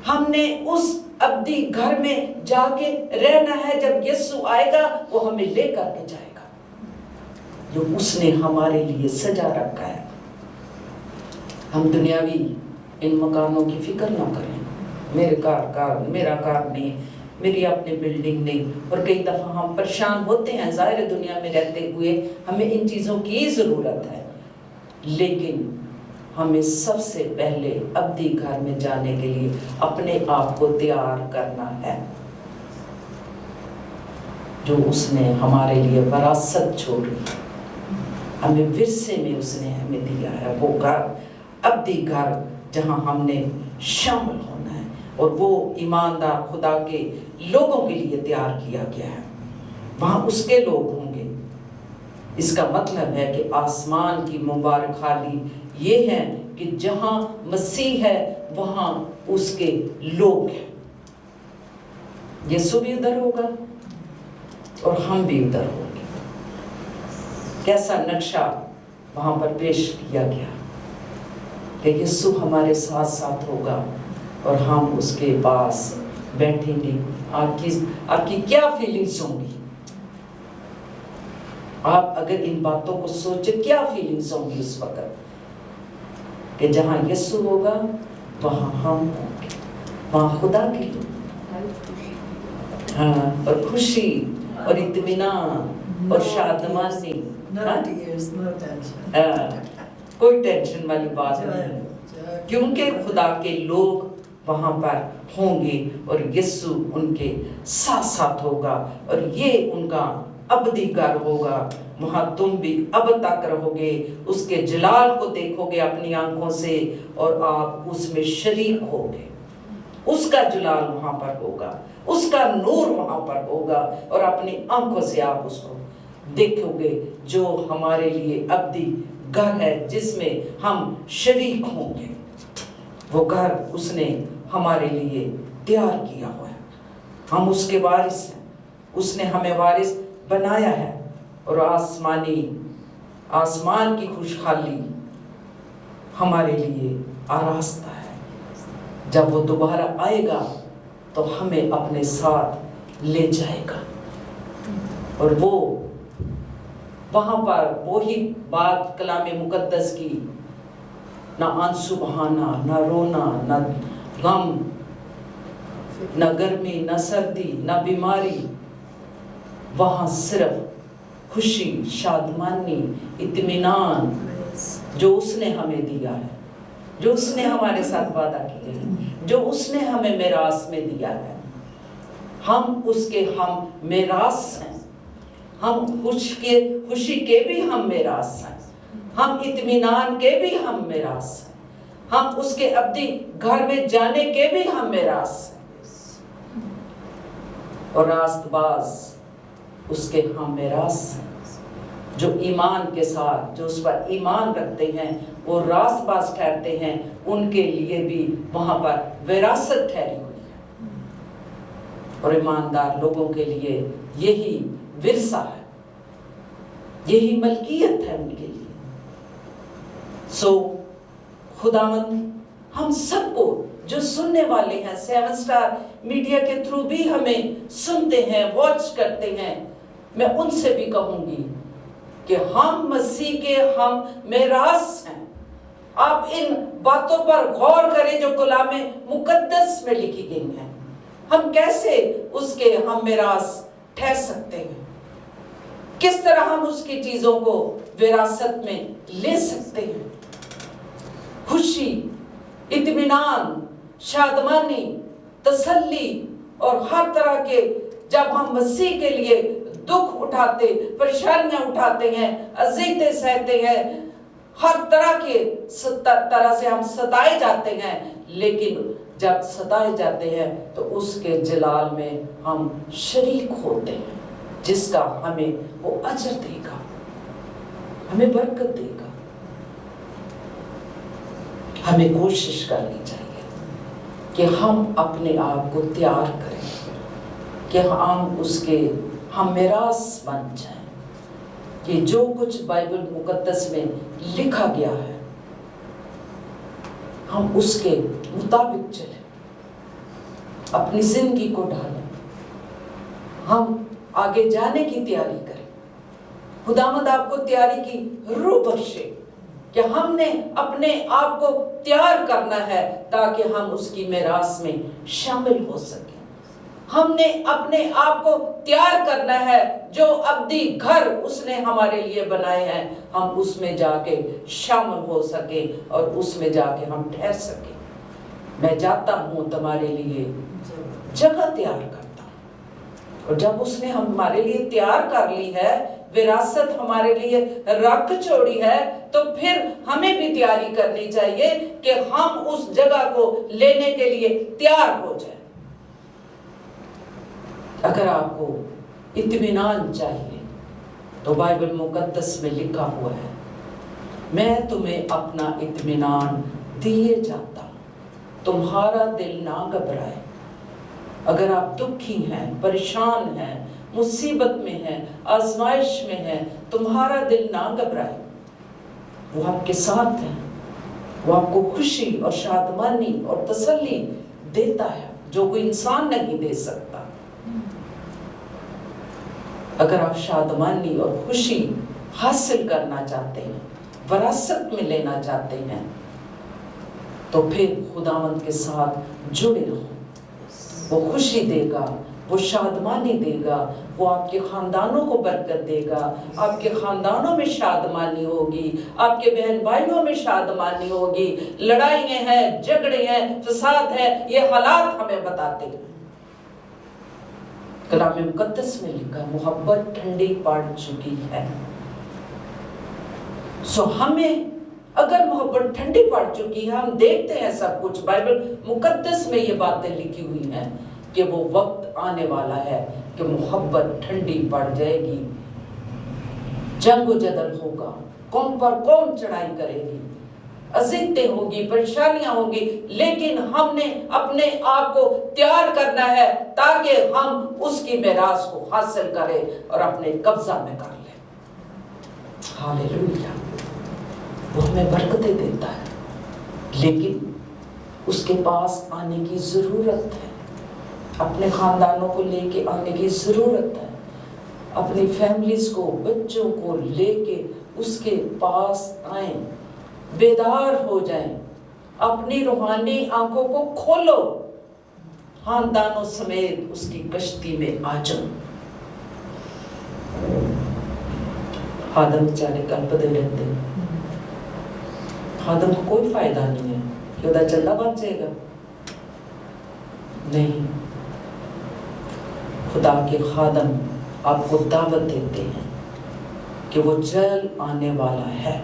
ہم نے اس ابدی گھر میں جا کے رہنا ہے، جب یسوع آئے گا وہ ہمیں لے کر کے جائے گا، جو اس نے ہمارے لیے سجا رکھا ہے۔ ہم دنیاوی ان مکانوں کی فکر نہ کریں، میرا کار نہیں، میری اپنی بلڈنگ نہیں، اور کئی دفعہ ہم پریشان ہوتے ہیں، ظاہر دنیا میں رہتے ہوئے ہمیں ان چیزوں کی ضرورت ہے، لیکن ہمیں سب سے پہلے ابدی گھر میں جانے کے لیے اپنے آپ کو تیار کرنا ہے، جو اس نے ہمارے لیے وراثت چھوڑی، ہمیں ورثے میں اس نے ہمیں دیا ہے، وہ گھر، ابدی گھر جہاں ہم نے شامل ہونا ہے، اور وہ ایماندار خدا کے لوگوں کے لیے تیار کیا گیا ہے، وہاں اس کے لوگ ہوں گے۔ اس کا مطلب ہے کہ آسمان کی مبارک حالی یہ ہے کہ جہاں مسیح ہے وہاں اس کے لوگ ہیں، یسوع بھی ادھر ہوگا اور ہم بھی ادھر ہوں گے۔ کیسا نقشہ وہاں پر پیش کیا گیا کہ یسوع ہمارے ساتھ ساتھ ہوگا اور ہم اس کے پاس بیٹھیں گے۔ آپ کی کیا فیلنگز ہوں گی؟ آپ اگر ان باتوں کو سوچیں، کیا فیلنگز ہوں گی اس وقت کہ جہاں یسوع ہوگا وہاں ہم ہوں گے، وہاں خدا کی ہاں، اور خوشی اور اطمینان اور شادمانی، کوئی ٹینشن والی بات نہیں، کیونکہ خدا کے لوگ وہاں پر ہوں گے اور یسوع ان کے ساتھ ساتھ ہوگا، اور یہ ان کا ابدی گھر ہوگا، وہاں تم بھی اب تک رہو گے، اس کے جلال کو دیکھو گے اپنی آنکھوں سے، اور آپ اس میں شریک ہوگے، اس کا جلال وہاں پر ہوگا، اس کا نور وہاں پر ہوگا، اور اپنی آنکھوں سے آپ اس کو دیکھو گے، جو ہمارے لیے ابدی گھر ہے جس میں ہم شریک ہوں گے۔ وہ گھر اس نے ہمارے لیے تیار کیا ہوا ہے، ہم اس کے وارث ہیں، اس نے ہمیں وارث بنایا ہے، اور آسمان کی خوشحالی ہمارے لیے آراستہ ہے۔ جب وہ دوبارہ آئے گا تو ہمیں اپنے ساتھ لے جائے گا، اور وہ وہاں پر وہی بات کلام مقدس کی، نہ آنسو بہانا، نہ رونا، نہ غم، نہ گرمی، نہ سردی، نہ بیماری، وہاں صرف خوشی، شادمانی، اطمینان جو اس نے ہمیں دیا ہے، جو اس نے ہمارے ساتھ وعدہ کیا ہے، جو اس نے ہمیں میراث میں دیا ہے۔ ہم اس کے ہم میراث ہیں، ہم خوشی کے بھی ہم میراث ہیں، ہم اطمینان کے بھی ہم میراث ہیں، ہم اس کے ابدی گھر میں جانے کے بھی ہم میراث ہیں، اور راست باز اس کے ہم میراث ہیں۔ جو ایمان کے ساتھ جو اس پر ایمان رکھتے ہیں وہ راست باز ٹھہرتے ہیں، ان کے لیے بھی وہاں پر وراثت ٹھہری ہوئی ہے، اور ایماندار لوگوں کے لیے یہی ورثہ ہے، یہی ملکیت ہے ان کے لیے۔ خداوند ہم سب کو جو سننے والے ہیں، 7 اسٹار میڈیا کے تھرو بھی ہمیں سنتے ہیں، واچ کرتے ہیں، میں ان سے بھی کہوں گی کہ ہم مسیح کے ہم میراث ہیں۔ آپ ان باتوں پر غور کریں جو کلام مقدس میں لکھی گئی ہیں، ہم کیسے اس کے ہم میراث ٹھہر سکتے ہیں، کس طرح ہم اس کی چیزوں کو وراثت میں لے سکتے ہیں۔ خوشی، اطمینان، شادمانی، تسلی اور ہر طرح کے جب ہم مسیح کے لیے دکھ اٹھاتے، پریشانیاں اٹھاتے ہیں، اذیتیں سہتے ہیں، ہر طرح سے ہم ستائے جاتے ہیں، لیکن جب ستائے جاتے ہیں تو اس کے جلال میں ہم شریک ہوتے ہیں، جس کا ہمیں وہ اجر دے گا، ہمیں برکت دے گا۔ ہمیں کوشش کرنی چاہیے کہ ہم اپنے آپ کو تیار کریں کہ ہم اس کے ہم میراث بن جائیں، کہ جو کچھ بائبل مقدس میں لکھا گیا ہے ہم اس کے مطابق چلیں، اپنی زندگی کو ڈھالیں، ہم آگے جانے کی تیاری کریں۔ خداوند آپ کو تیاری کی روح بخشے کہ ہم نے اپنے آپ کو تیار کرنا ہے تاکہ ہم اس کی میراث میں شامل ہو سکیں۔ ہم نے اپنے آپ کو تیار کرنا ہے، جو ابدی گھر اس نے ہمارے لیے بنائے ہیں ہم اس میں جا کے شامل ہو سکیں اور اس میں جا کے ہم ٹھہر سکیں۔ میں جاتا ہوں تمہارے لیے جگہ تیار کرتا ہوں، اور جب اس نے ہمارے لیے تیار کر لی ہے، وراثت ہمارے لیے رکھ چھوڑی ہے، تو پھر ہمیں بھی تیاری کرنی چاہیے کہ ہم اس جگہ کو لینے کے لیے تیار ہو جائیں۔ اگر آپ کو اطمینان چاہیے تو بائبل مقدس میں لکھا ہوا ہے، میں تمہیں اپنا اطمینان دیے جاتا ہوں، تمہارا دل نہ گھبرائے۔ اگر آپ دکھی ہیں، پریشان ہیں، مصیبت میں ہیں، آزمائش میں ہیں، تمہارا دل نہ گھبرائے، وہ آپ کے ساتھ ہیں، وہ آپ کو خوشی اور شادمانی اور تسلی دیتا ہے جو کوئی انسان نہیں دے سکتا۔ اگر آپ شادمانی اور خوشی حاصل کرنا چاہتے ہیں، وراثت میں لینا چاہتے ہیں، تو پھر خداوند کے ساتھ جڑے رہو۔ وہ خوشی دے گا، وہ شادمانی دے گا، وہ آپ کے خاندانوں کو برکت دے گا، آپ کے خاندانوں میں شادمانی ہوگی، آپ کے بہن بھائیوں میں شادمانی ہوگی۔ لڑائیاں ہیں، جھگڑے ہیں، فساد ہے، یہ حالات ہمیں بتاتے ہیں۔ کلام مقدس میں لکھا محبت ٹھنڈی پڑ چکی ہے۔ ہمیں اگر محبت ٹھنڈی پڑ چکی ہے، ہم دیکھتے ہیں سب کچھ بائبل مقدس میں یہ باتیں لکھی ہوئی ہیں کہ وہ وقت آنے والا ہے کہ محبت ٹھنڈی پڑ جائے گی، جنگ و جدل ہوگا، قوم پر قوم چڑھائی کرے گی، اذیتیں ہوگی، پریشانیاں ہوگی، لیکن ہم نے اپنے آپ کو تیار کرنا ہے تاکہ ہم اس کی میراث کو حاصل کریں اور اپنے قبضہ میں کر لیں۔ ہاللیلویا۔ وہ ہمیں برکتیں دیتا ہے، لیکن اس کے پاس آنے کی ضرورت ہے، اپنے خاندانوں کو لے کے آنے کی ضرورت ہے، اپنی فیملیز کو، بچوں کو لے کے اس کے پاس آئیں، بیدار ہو جائیں، اپنی روحانی آنکھوں کو کھولو، خاندانوں سمیت اس کی کشتی میں آ جاؤ۔ خادم بیچارے کلپتے رہتے ہیں، خادم کو کوئی فائدہ نہیں ہے کہ وہ چندہ بن جائے گا، نہیں۔ خدا کے خادم آپ کو دعوت دیتے ہیں کہ وہ جلد آنے والا ہے۔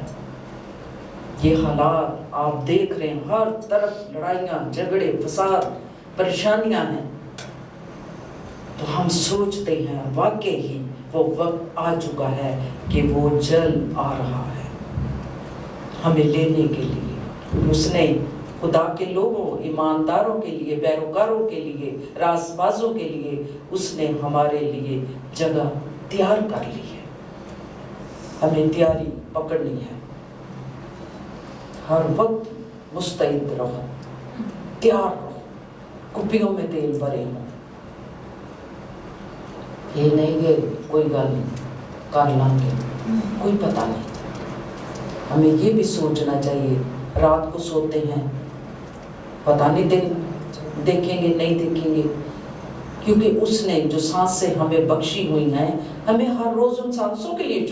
یہ حالات آپ دیکھ رہے ہیں، ہر طرف لڑائیاں، جھگڑے، فساد، پریشانیاں ہیں، تو ہم سوچتے ہیں واقعی وہ وقت آ چکا ہے کہ وہ جلد آ رہا ہے ہمیں لینے کے لیے۔ اس نے خدا کے لوگوں، ایمانداروں کے لیے، پیروکاروں کے لیے، راست بازوں کے لیے اس نے ہمارے لیے جگہ تیار کر لی ہے۔ ہمیں تیاری پکڑنی ہے، ہر وقت مستعد رہو، تیار رہو، کپیوں میں تیل بھرے ہوں۔ یہ نہیں کہ کوئی گل نہیں کر لیں گے، کوئی پتہ نہیں۔ ہمیں یہ بھی سوچنا چاہیے، رات کو سوتے ہیں پتہ نہیں دن دیکھیں گے نہیں دیکھیں گے، کیونکہ اس نے جو سانسیں ہمیں بخشی ہوئی ہیں، ہمیں ہر روز ان سانسوں کے لیے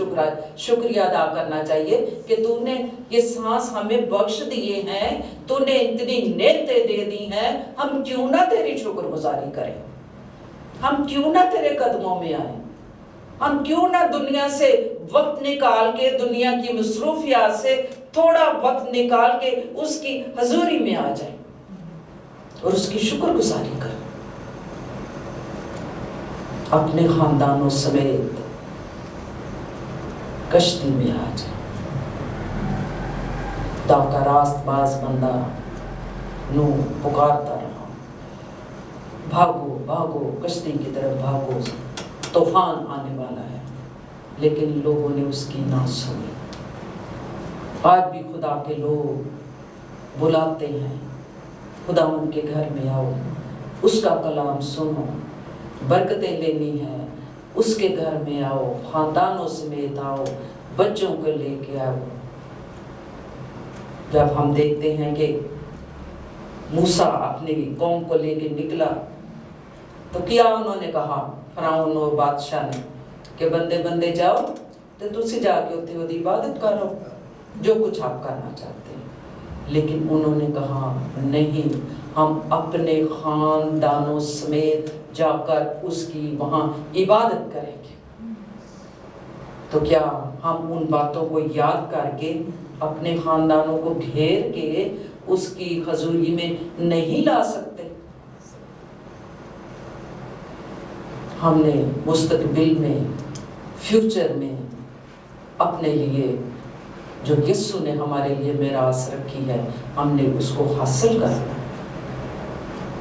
شکریہ ادا کرنا چاہیے کہ تو نے یہ سانس ہمیں بخش دیے ہیں، تو نے اتنی نعمتیں دے دی ہیں، ہم کیوں نہ تیری شکر گزاری کریں، ہم کیوں نہ تیرے قدموں میں آئیں، ہم کیوں نہ دنیا سے وقت نکال کے، دنیا کی مصروفیات سے تھوڑا وقت نکال کے اس کی حضوری میں آ جائیں اور اس کی شکر گزاری کریں، اپنے خاندانوں سمیت کشتی میں آ جائیں۔ خدا کا راست باز بندہ نو پکارتا رہا، بھاگو بھاگو کشتی کی طرف بھاگو، طوفان آنے والا ہے، لیکن لوگوں نے اس کی نہ سنی۔ آج بھی خدا کے لوگ بلاتے ہیں، خداوند کے گھر میں آؤ، اس کا کلام سنو، برکتیں لینی ہے، اس کے گھر میں آؤ، خاندانوں سمیت آؤ، بچوں کو لے کے آؤ۔ جب ہم دیکھتے ہیں کہ موسیٰ اپنی قوم کو لے کے نکلا تو کیا انہوں نے کہا فرعون اور بادشاہ نے کہ بندے بندے جاؤ تو تسی جا کے ہوتے ہوتی عبادت کرو، جو کچھ آپ کرنا چاہتے ہیں، لیکن انہوں نے کہا نہیں، ہم اپنے خاندانوں سمیت جا کر اس کی وہاں عبادت کریں گے۔ تو کیا ہم ان باتوں کو یاد کر کے اپنے خاندانوں کو گھیر کے اس کی حضوری میں نہیں لا سکتے؟ ہم نے مستقبل میں، فیوچر میں اپنے لیے جو یسوع نے ہمارے لیے میراث رکھی ہے، ہم نے اس کو حاصل کرنا ہے۔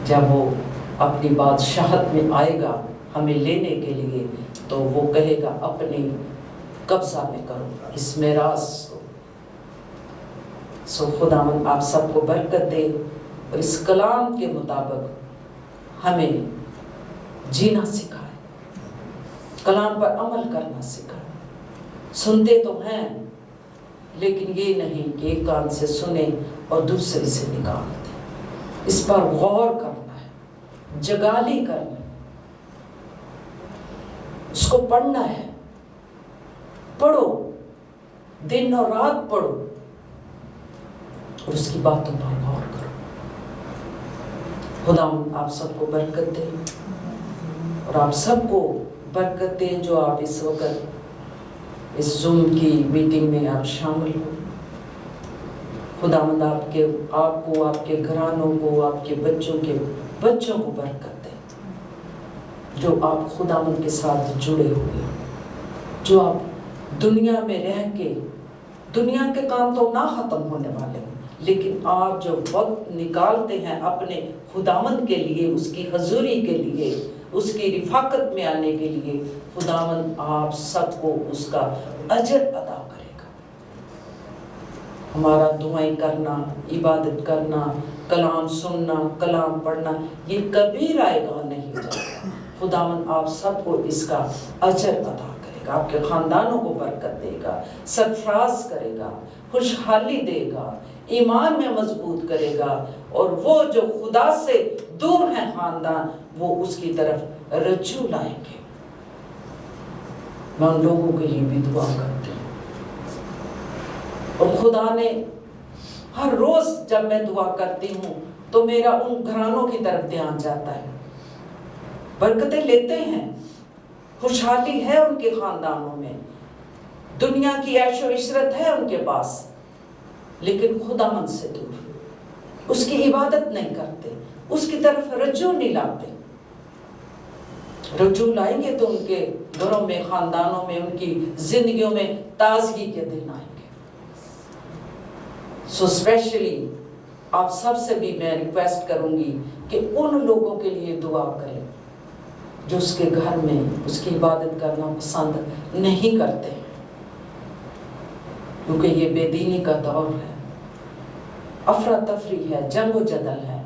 جب وہ اپنی بادشاہت میں آئے گا ہمیں لینے کے لیے، تو وہ کہے گا اپنے قبضہ میں کرو اس میراث کو۔ سو خداوند آپ سب کو برکت دے اور اس کلام کے مطابق ہمیں جینا سکھائے، کلام پر عمل کرنا سکھائے۔ سنتے تو ہیں لیکن یہ نہیں کہ ایک کان سے سنیں اور دوسرے سے نکال دیں، اس پر غور کرنا ہے، جگالی کرنا ہے، اس کو پڑھنا ہے، پڑھو، دن اور رات پڑھو اور اس کی باتوں پر غور کرو۔ خدا آپ سب کو برکت دے اور آپ سب کو برکت دے جو آپ اس وقت اس زوم کی میٹنگ میں آپ شامل ہو۔ خداوند آپ کو، آپ کے گھرانوں کو، آپ کے بچوں کو برکت دے، جو آپ خداوند کے ساتھ جڑے ہوئے، جو آپ دنیا میں رہ کے، دنیا کے کام تو نہ ختم ہونے والے ہیں، لیکن آپ جو وقت نکالتے ہیں اپنے خداوند کے لیے، اس کی حضوری کے لیے، اس کی رفاقت میں آنے کے لیے، خداوند آپ سب کو اس کا اجر ادا کرے گا۔ ہمارا دعائیں کرنا، عبادت کرنا، کلام سننا، کلام پڑھنا، یہ کبھی رائے گاہ نہیں جائے۔ خداوند آپ سب کو اس کا اجر ادا کرے گا، آپ کے خاندانوں کو برکت دے گا، سرفراز کرے گا، خوشحالی دے گا، ایمان میں مضبوط کرے گا، اور وہ جو خدا سے دور ہیں خاندان، وہ اس کی طرف رجوع لائیں گے۔ میں ان لوگوں کے لیے بھی دعا کرتی ہوں، اور خدا نے ہر روز جب میں دعا کرتی ہوں تو میرا ان گھرانوں کی طرف دھیان جاتا ہے، برکتیں لیتے ہیں، خوشحالی ہے ان کے خاندانوں میں، دنیا کی عیش و عشرت ہے ان کے پاس، لیکن خداوند سے دور، اس کی عبادت نہیں کرتے، اس کی طرف رجوع نہیں لاتے۔ रजू लाएंगे तो उनके घरों में, खानदानों में, उनकी जिंदगियों में ताजगी के दिन आएंगे। सो स्पेशली आप सबसे भी मैं रिक्वेस्ट करूंगी कि उन लोगों के लिए दुआ करें जो उसके घर में उसकी इबादत करना पसंद नहीं करते, क्योंकि ये बेदीनी का दौर है, अफरा तफरी है, जंगो जदल है।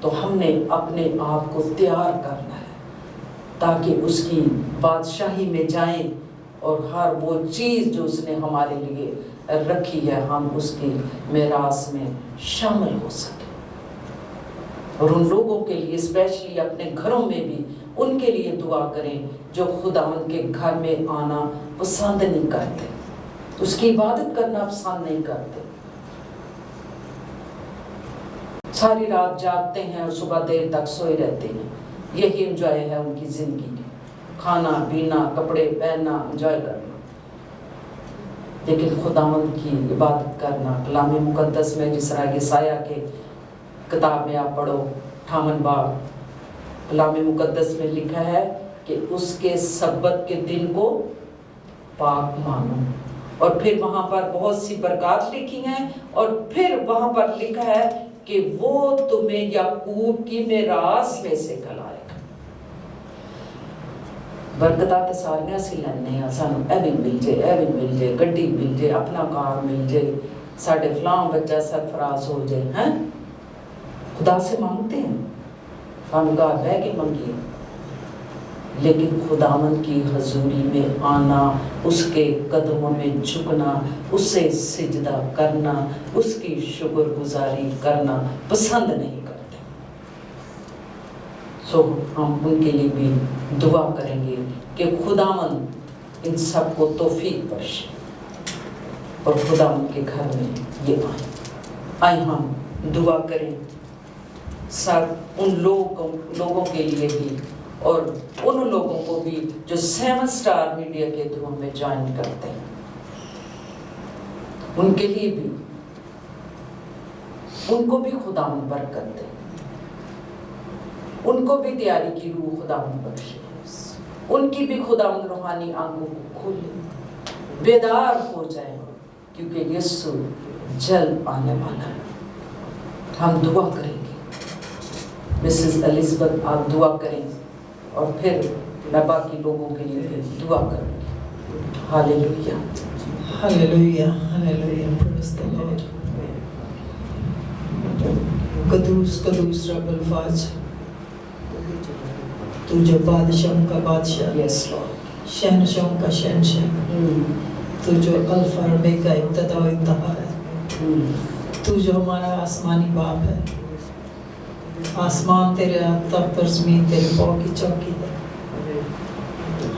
तो हमने अपने आप को तैयार करना है ताकि उसकी बादशाही में जाएं और हर वो चीज़ जो उसने हमारे लिए रखी है हम उसकी मेरास में शामिल हो सके। और उन लोगों के लिए स्पेशली अपने घरों में भी उनके लिए दुआ करें जो खुदावंद के घर में आना पसंद नहीं करते, उसकी इबादत करना पसंद नहीं करते, सारी रात जागते हैं और सुबह देर तक सोए रहते हैं। यही एंजॉय है उनकी जिंदगी में, खाना पीना, कपड़े पहनना, एंजॉय करना। लेकिन खुदावंद की इबादत करना, कलाम मुकद्दस में जिस तरह यसाया के किताब में आप पढ़ो 58 बाब, कलाम मुकद्दस में लिखा है कि उसके सब्बत के दिन को पाक मानो। और फिर वहाँ पर बहुत सी बरकत लिखी हैं और फिर वहाँ पर लिखा है कि वो तुम्हें याकूब की मेरास में से खिलाएगा। बरकता ते सारियां सी लैने आ, सानू ए भी मिल जाए, गड्डी मिल जाए, अपना कार मिल जाए, साडे फलां बच्चा सरफराज हो जाए, हैं खुदा से मांगते हैं, हम घर बह के मांगिए। लेकिन खुदावंद की हजूरी में आना, उसके कदमों में झुकना, उसे सिजदा करना, उसकी शुक्रगुजारी करना पसंद नहीं करते। सो हम उनके लिए भी दुआ करेंगे कि खुदावंद इन सबको तौफीक बख्शे और खुदावंद के घर में ये आए हम दुआ करें सब उन लोगों के लिए भी और उन लोगों को भी जो 7 स्टार मीडिया के थ्रू हमें ज्वाइन करते हैं, उनके लिए भी, उनको भी खुदावंद बरकत दे, उनको भी तैयारी की रूह खुदावंद बख्शे, उनकी भी खुदावंद रूहानी आंखों को खोले, बेदार हो जाए, क्योंकि यीशु जल्द आने वाला है। हम दुआ करेंगे। मिसेस एलिज़ाबेथ आप दुआ करें और फिर मैं बाकी लोगों के लिए भी दुआ करूंगी। Hallelujah, hallelujah, hallelujah, praise the Lord. कदूस कदूस रब्बुल फाज, तू जो बादशाह का बादशाह, यस लॉर्ड, शहनशाह का शहनशाह, तू जो अल्फा और ओमेगा इब्तिदा और इंतहा है, तू जो हमारा आसमानी बाप है। आसमान तेरा तख्त और ज़मीन तेरे पाँव की चौकी है।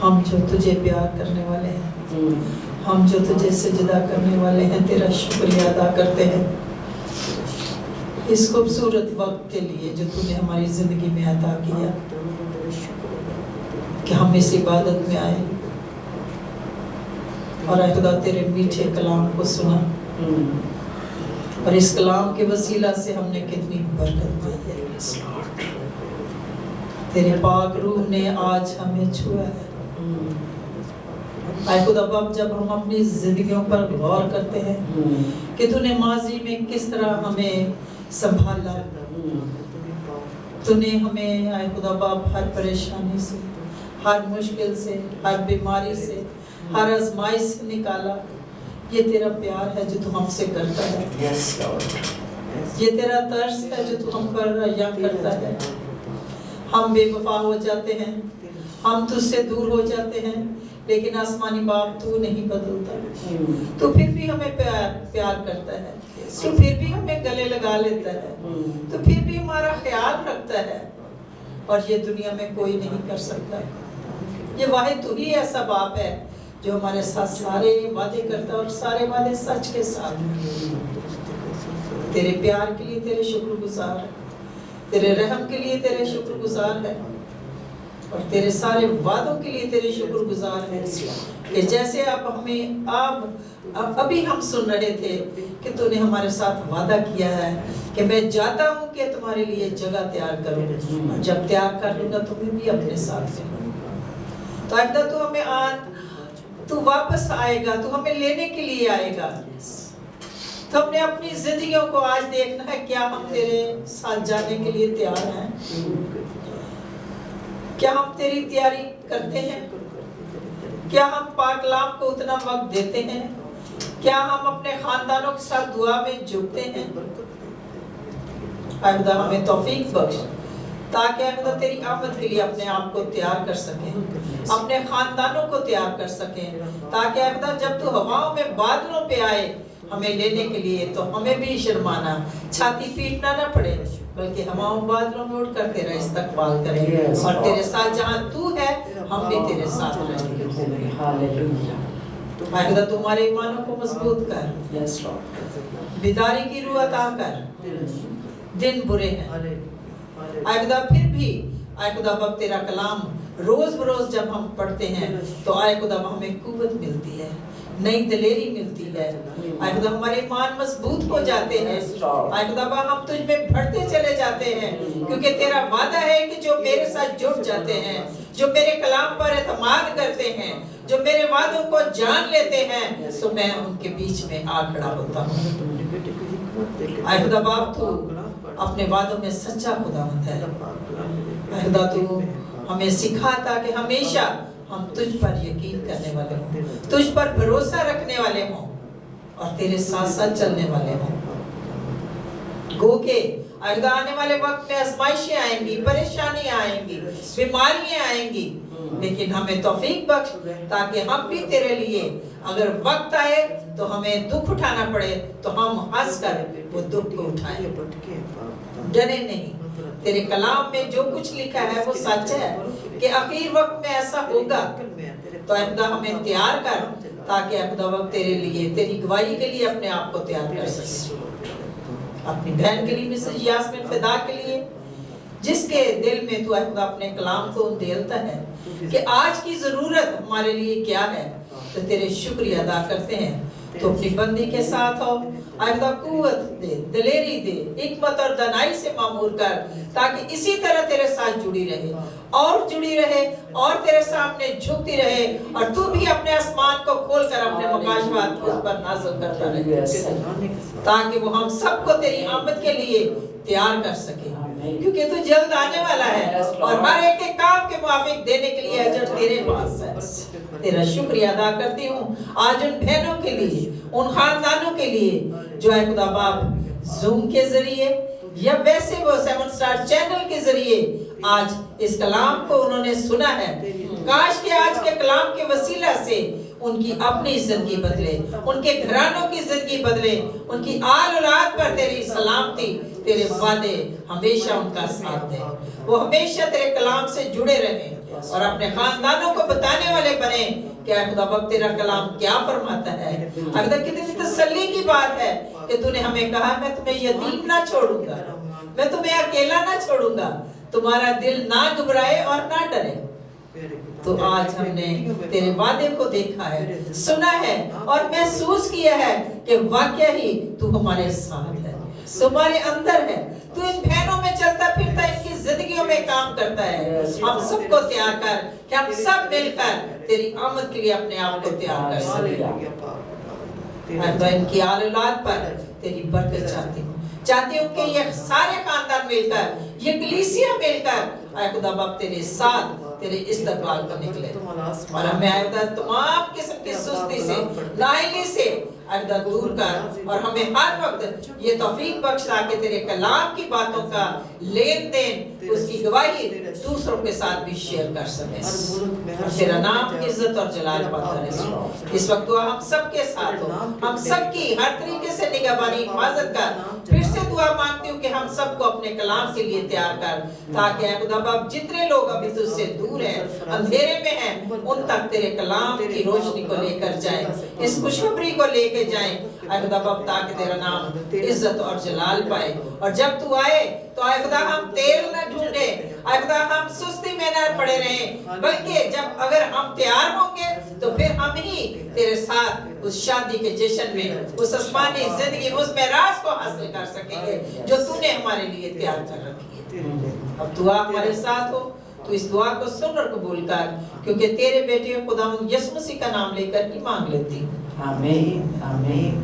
हम जो तुझे प्यार करने वाले हैं, हम जो तुझे सजदा करने वाले हैं, तेरा शुक्रिया अदा करते हैं इस खूबसूरत वक्त के लिए जो तूने हमारी ज़िंदगी में अता किया, कि हम इस इबादत में आए और ऐ खुदा तेरे मीठे कलाम को सुना और इस कलाम के वसीला से हमने कितनी बरकत पाई है। तेरे पाक रूह ने आज हमें छुआ है। ऐ खुदा बाप, जब हम अपनी जिंदगियों पर गौर करते हैं कि तूने माजी में किस तरह हमें संभाला, तूने हमें ऐ खुदा बाप हर परेशानी से, हर मुश्किल से, हर बीमारी से, हर आजमाइश से निकाला। ये तेरा प्यार है जो तू हमसे करता है। यस लॉर्ड, ये तेरा तरस है जो तू हम पर रिया करता है। हम बेवफा हो जाते हैं, हम तुझसे दूर हो जाते हैं, लेकिन आसमानी बाप तू नहीं बदलता। तू फिर भी हमें प्यार करता है, तू फिर भी हमें गले लगा लेता है, तू फिर भी हमारा ख्याल रखता है। और ये दुनिया में कोई नहीं कर सकता। ये वाहिद तू ही ऐसा बाप है जो हमारे साथ सारे वादे करता है और सारे वादे सच के साथ। तेरे प्यार के लिए तेरे शुक्रगुजार है, तेरे रहम के लिए तेरे शुक्रगुजार है और तेरे सारे वादों के लिए तेरे शुक्रगुजार है। کہ جیسے اب ہمیں ابھی ہم سن رہے تھے کہ تو نے ہمارے ساتھ وعدہ کیا ہے کہ میں جاتا ہوں کہ تمہارے لیے جگہ تیار کروں، اور جب تیار کر لوں گا تمہیں بھی اپنے ساتھ لے لوں گا۔ تو اجدہ تو ہمیں تو واپس آئے گا، تو ہمیں لینے کے لیے آئے گا۔ تو ہم نے اپنی زندگیوں کو آج دیکھنا ہے، کیا ہم تیرے ساتھ جانے کے لیے تیار ہیں؟ کیا ہم تیری تیاری کرتے ہیں؟ کیا ہم پاک کلام کو اتنا وقت دیتے ہیں؟ کیا ہم اپنے خاندانوں کے ساتھ دعا میں جھکتے ہیں؟ اے خدا ہمیں توفیق بخش تاکہ اے خدا تیری آمد کے لیے اپنے آپ کو تیار کر سکیں، اپنے خاندانوں کو تیار کر سکیں، تاکہ اے خدا جب تو ہواؤں میں بادلوں پہ آئے ہمیں لینے کے لیے تو ہمیں بھی شرمانا، چھاتی پیٹنا نہ پڑے، بلکہ ہواؤں بادلوں میں اٹھ کر تیرا استقبال کریں، اور تیرے ساتھ جہاں تو ہے ہم بھی تیرے ساتھ رہیں گے۔ اے خدا تمہارے ایمانوں کو مضبوط کر، بیداری کی روح عطا کر۔ دن برے ہیں اے خدا، پھر بھی اے خدا وقت تیرا کلام روز بروز جب ہم پڑھتے ہیں تو اے خدا ہمیں قوت ملتی ہے، نئی دلیری ملتی ہے، اے خدا ہمارے ایمان مضبوط ہو جاتے ہیں، اے خدا ہم تجھ میں بڑھتے چلے جاتے ہیں، کیونکہ تیرا وعدہ ہے کہ جو میرے ساتھ جڑ جاتے ہیں، جو میرے کلام پر اعتماد کرتے ہیں، جو میرے وعدوں کو جان لیتے ہیں، تو میں ان کے بیچ میں آ کھڑا ہوتا ہوں۔ اے خدا باپ تو اپنے وعدوں میں سچا خداوند ہے، اے خدا تو ہمیں سکھاتا کہ ہمیشہ ہم تجھ پر یقین کرنے والے ہوں، تجھ پر بھروسہ رکھنے والے ہوں، اور تیرے ساتھ ساتھ چلنے والے ہوں۔ گو کہ اے خدا آنے والے وقت میں آزمائشیں آئیں گی، پریشانیاں آئیں گی، بیماریاں آئیں گی، لیکن ہمیں توفیق بخش تاکہ ہم بھی تیرے لیے اگر وقت آئے تو ہمیں دکھ اٹھانا پڑے تو ہم ہنس کر وہ دکھ کو اٹھائیں، ڈرے نہیں۔ تیرے کلام میں جو کچھ لکھا ہے وہ سچ ہے کہ آخر وقت میں ایسا ہوگا، تو اے خدا ہمیں تیار کر تاکہ اے خدا وقت تیرے لیے، تیری گواہی کے لیے اپنے آپ کو تیار کر سکے۔ اپنی بہن کے لیے مسز یاسمین فدا کے لیے، جس کے دل میں تو اے خدا اپنے کلام کو اندھیلتا ہے کہ آج کی ضرورت ہمارے لیے کیا ہے، تو تیرے شکریہ ادا کرتے ہیں۔ تو اپنی بندی کے ساتھ ہو، اے خدا قوت دے، دلیری دے، حکمت اور دانائی سے معمور کر، تاکہ اسی طرح تیرے ساتھ جڑی رہے اور تیرے سامنے جھکتی رہے، اور تو بھی اپنے آسمان کو کھول کر اپنے مکاشفات کو اس پر نازل کرتا رہے، تاکہ وہ ہم سب کو تیری آمد کے لیے تیار کر سکے، کیونکہ تو جلد آنے والا ہے، اور ہر ایک کے کام کے موافق دینے کے لیے اجر تیرے پاس ہے۔ تیرا شکریہ ادا کرتی ہوں آج ان بہنوں کے لیے، ان خاندانوں کے لیے جو اے خدا باپ زوم کے ذریعے یا ویسے وہ 7 سٹار چینل کے ذریعے آج اس کلام کو انہوں نے سنا ہے۔ کاش کہ آج کے کلام کے وسیلہ سے ان کی اپنی زندگی بدلے، ان کے گھرانوں کی زندگی بدلے، ان کی آل اولاد پر تیری سلامتی، تیرے وعدے ہمیشہ ان کا ساتھ دے، وہ ہمیشہ تیرے کلام سے جڑے رہیں اور اپنے خاندانوں کو بتانے والے بنے کہ اے خدا باپ تیرا کلام کیا فرماتا ہے۔ اگر کتنی تسلی کی بات ہے کہ تو نے ہمیں کہا میں تمہیں یتیم نہ چھوڑوں گا، میں تمہیں اکیلا نہ چھوڑوں گا، تمہارا دل نہ گھبرائے اور نہ ڈرے۔ تو آج ہم نے تیرے وعدے کو دیکھا ہے، سنا ہے اور محسوس کیا ہے کہ واقعہ ہی تو ہمارے ساتھ ہے، تمہارے اندر ہے، تو ان بہنوں میں چلتا پھرتا ان کی زندگیوں میں کام کرتا ہے۔ ہم سب کو تیار کر کہ ہم سب مل کر تیری آمد کے لیے اپنے آپ کو تیار کر سکیں۔ میں ان کی آل اولاد پر تیری برکت چاہتی ہوں کہ یہ سارے خاندان مل کر، یہ کلیسیا مل کر اے خدا باپ تیرے ساتھ تیرے استقبال کو نکلے، اور ہمیں اے خدا تمام قسم کی سستی سے، نااہلی سے اے خدا دور کر، اور ہمیں ہر وقت یہ توفیق بخش کہ تیرے کلام کی باتوں کا لین دین، اس کی گواہی دوسروں کے ساتھ بھی شیئر کر سکیں، اور تیرا نام عزت اور جلال پاتا رہے۔ اس وقت دعا ہم سب کے ساتھ ہو، ہم سب کی ہر طریقے سے نگہبانی حفاظت کر، پھر سے दुआ मांगती हूँ कि हम सबको अपने कलाम के लिए तैयार कर, ताकि ऐ खुदा बाप जितने लोग अभी तुझसे दूर हैं, अंधेरे में हैं, उन तक तेरे कलाम की रोशनी को लेकर जाएं, इस खुशखबरी को लेकर जाएं ऐ खुदा बाप, ताकि तेरा नाम इज्जत और जलाल पाए। और जब तू आए तो ऐ खुदा हम तेल न ढूंढे, ऐ खुदा हम सुस्ती में न पड़े रहें, बल्कि जब अगर हम तैयार होंगे तो फिर हम ही तेरे साथ उस शादी के जश्न में, उस आसमानी जिंदगी, उस मेराज को हासिल कर सकेंगे जो तूने हमारे लिए तैयार कर रखी है। अब दुआ हमारे साथ हो, तो इस दुआ को सुन और कबूल कर, क्योंकि तेरे बेटे खुदावंद यीशु मसीह का नाम लेकर ही मांग लेती हूँ, आमीन आमीन।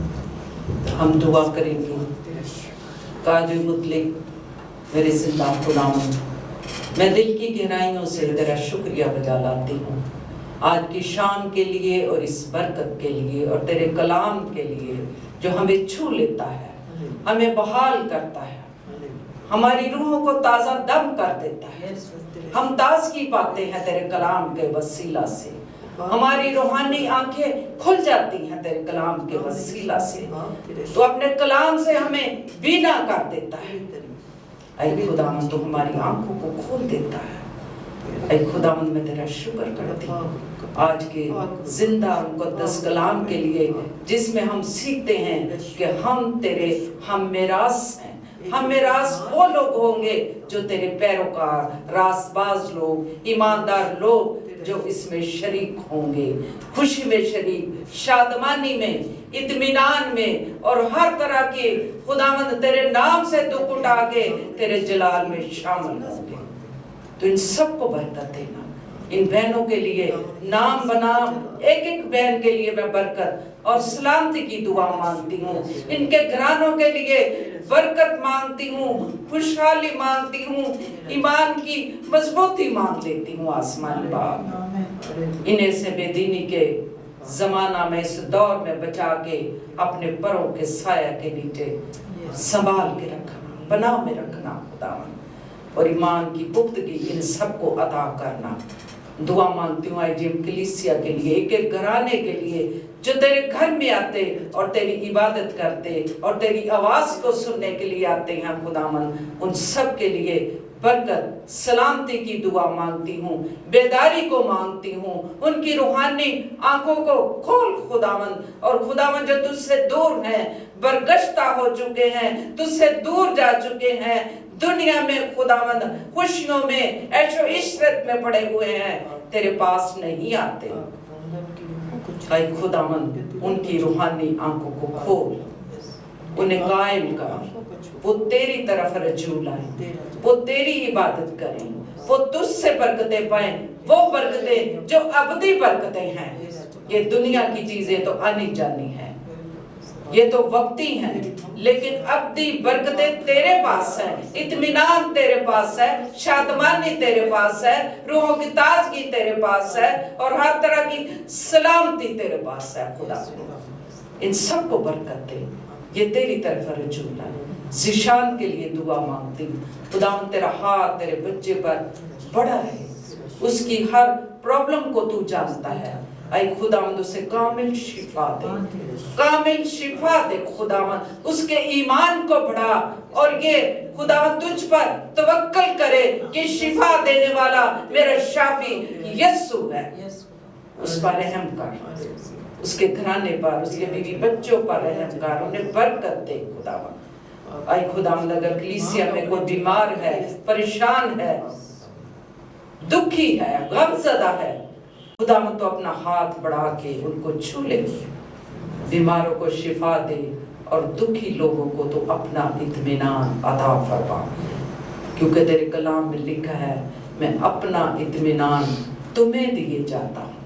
तो हम दुआ करेंगे। कादिर मुतलिक मेरे जिंदा खुदावंद, मैं दिल की गहराइयों से तेरा शुक्रिया बजा लाती हूँ आज की शाम के लिए और इस बरकत के लिए और तेरे कलाम के लिए जो हमें छू लेता है, हमें बहाल करता है, हमारी रूहों को ताज़ा दम कर देता है। हम ताज़गी पाते हैं तेरे कलाम के वसीला से, हमारी रूहानी आंखें खुल जाती हैं तेरे कलाम के वसीला से। तो अपने कलाम से हमें बीना कर देता है। ऐ खुदावंद, तू हमारी आंखों को खोल देता है। ऐ खुदावंद, मैं तेरा शुक्र करती हूँ आज के जिंदा मुक़द्दस कलाम के लिए, जिसमें हम सीखते हैं कि हम तेरे हम मेरास हैं। हम मेरास वो लोग होंगे जो तेरे पैरोकार, रासबाज लोग, ईमानदार लोग जो इसमें शरीक होंगे, खुशी में शरीक, शादमानी में, इत्मीनान में और हर तरह के खुदावंद तेरे नाम से दुख उठा के तेरे जलाल में शामिल होंगे। तो इन सबको बरकत देना। इन बहनों के लिए नाम बनाम एक एक बहन के लिए मैं बरकत और सलामती की दुआ मांगती हूँ। इनके घरानों के लिए बरकत मांगती हूँ, खुशहाली मांगती हूँ, ईमान की मजबूती मांग लेती हूँ आसमानी बाप। इन्हें से बेदीनी के जमाना में, इस दौर में बचा के अपने परों के साया के नीचे संभाल के रखना, पनाह में रखना खुदावन, और ईमान की पुख्तगी इन सबको अता करना। दुआ मांगती हूँ आईजीएम कलीसिया के लिए, एक एक घराने के लिए जो तेरे घर में आते और तेरी इबादत करते और तेरी आवाज को सुनने के लिए आते हैं खुदावन, उन सब के लिए बरकत सलामती की दुआ मांगती हूँ, बेदारी को मांगती हूँ, उनकी रूहानी आंखों को खोल खुदावन। और खुदावन जो तुझसे दूर हैं, बरगश्ता हो चुके हैं, तुझसे दूर जा चुके हैं, दुनिया में खुदावंद खुशियों में, ऐशो इशरत में पड़े हुए हैं, तेरे पास नहीं आते। ऐ खुदावंद, उनकी रूहानी आंखों को खोल, उन्हें कायम कर, वो तेरी तरफ रजू लाए, वो तेरी इबादत करें, वो तुझसे बरकतें पाएं, वो बरकतें जो अबदी बरकतें हैं। ये दुनिया की चीजें तो आनी जानी है, ये तो वक्ती हैं, लेकिन अबदी बरकतें तेरे पास है, इत्मीनान तेरे पास है, शादमानी तेरे पास है, रूहों की ताजगी तेरे पास है और हर तरह की सलामती तेरे पास है खुदा। इन सबको बरकत दे, ये तेरी तरफ रजू लाए। ज़िशान के लिए दुआ मांगती हूँ खुदावंद, तेरा हाथ तेरे बच्चे पर बड़ा रहे, उसकी हर प्रॉब्लम को तू जानता है। ऐ खुदावंद, उसे कामिल शिफा दे, कामिल शिफा दे खुदावंद, उसके ईमान को बढ़ा और ये खुदावंद तुझ पर तवक्कल करे कि शिफा देने वाला मेरा शाफी यीशु है। उस पर रहम कर, उसके घराने पर, उसके बीवी बच्चों पर रहम कर, उन्हें बरकत दे खुदावंद। ऐ खुदावंद, अगर कलीसिया में कोई बीमार है, परेशान है, दुखी है, गमज़दा है, खुदावंद तो अपना हाथ बढ़ा के उनको छू ले, बीमारों को शिफा दे और दुखी लोगों को तो अपना इत्मीनान अता फरमा, क्योंकि तेरे कलाम में लिखा है, मैं अपना इत्मीनान तुम्हें दिए जाता हूँ।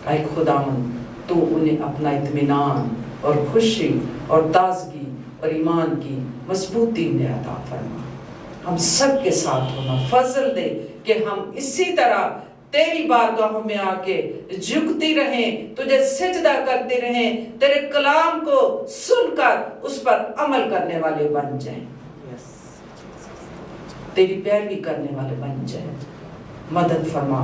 ऐ खुदावंद, तू उन्हें अपना इत्मीनान और खुशी और ताजगी और ईमान की मजबूती में अता फरमा। हम सब के साथ होना फजल दे कि हम इसी तरह तेरी बारगाहों में आके झुकती रहें, तुझे सिजदा करते रहें, तेरे कलाम को सुनकर उस पर अमल करने वाले बन जाएं, तेरी पैरवी करने वाले बन जाएं। मदद फरमा।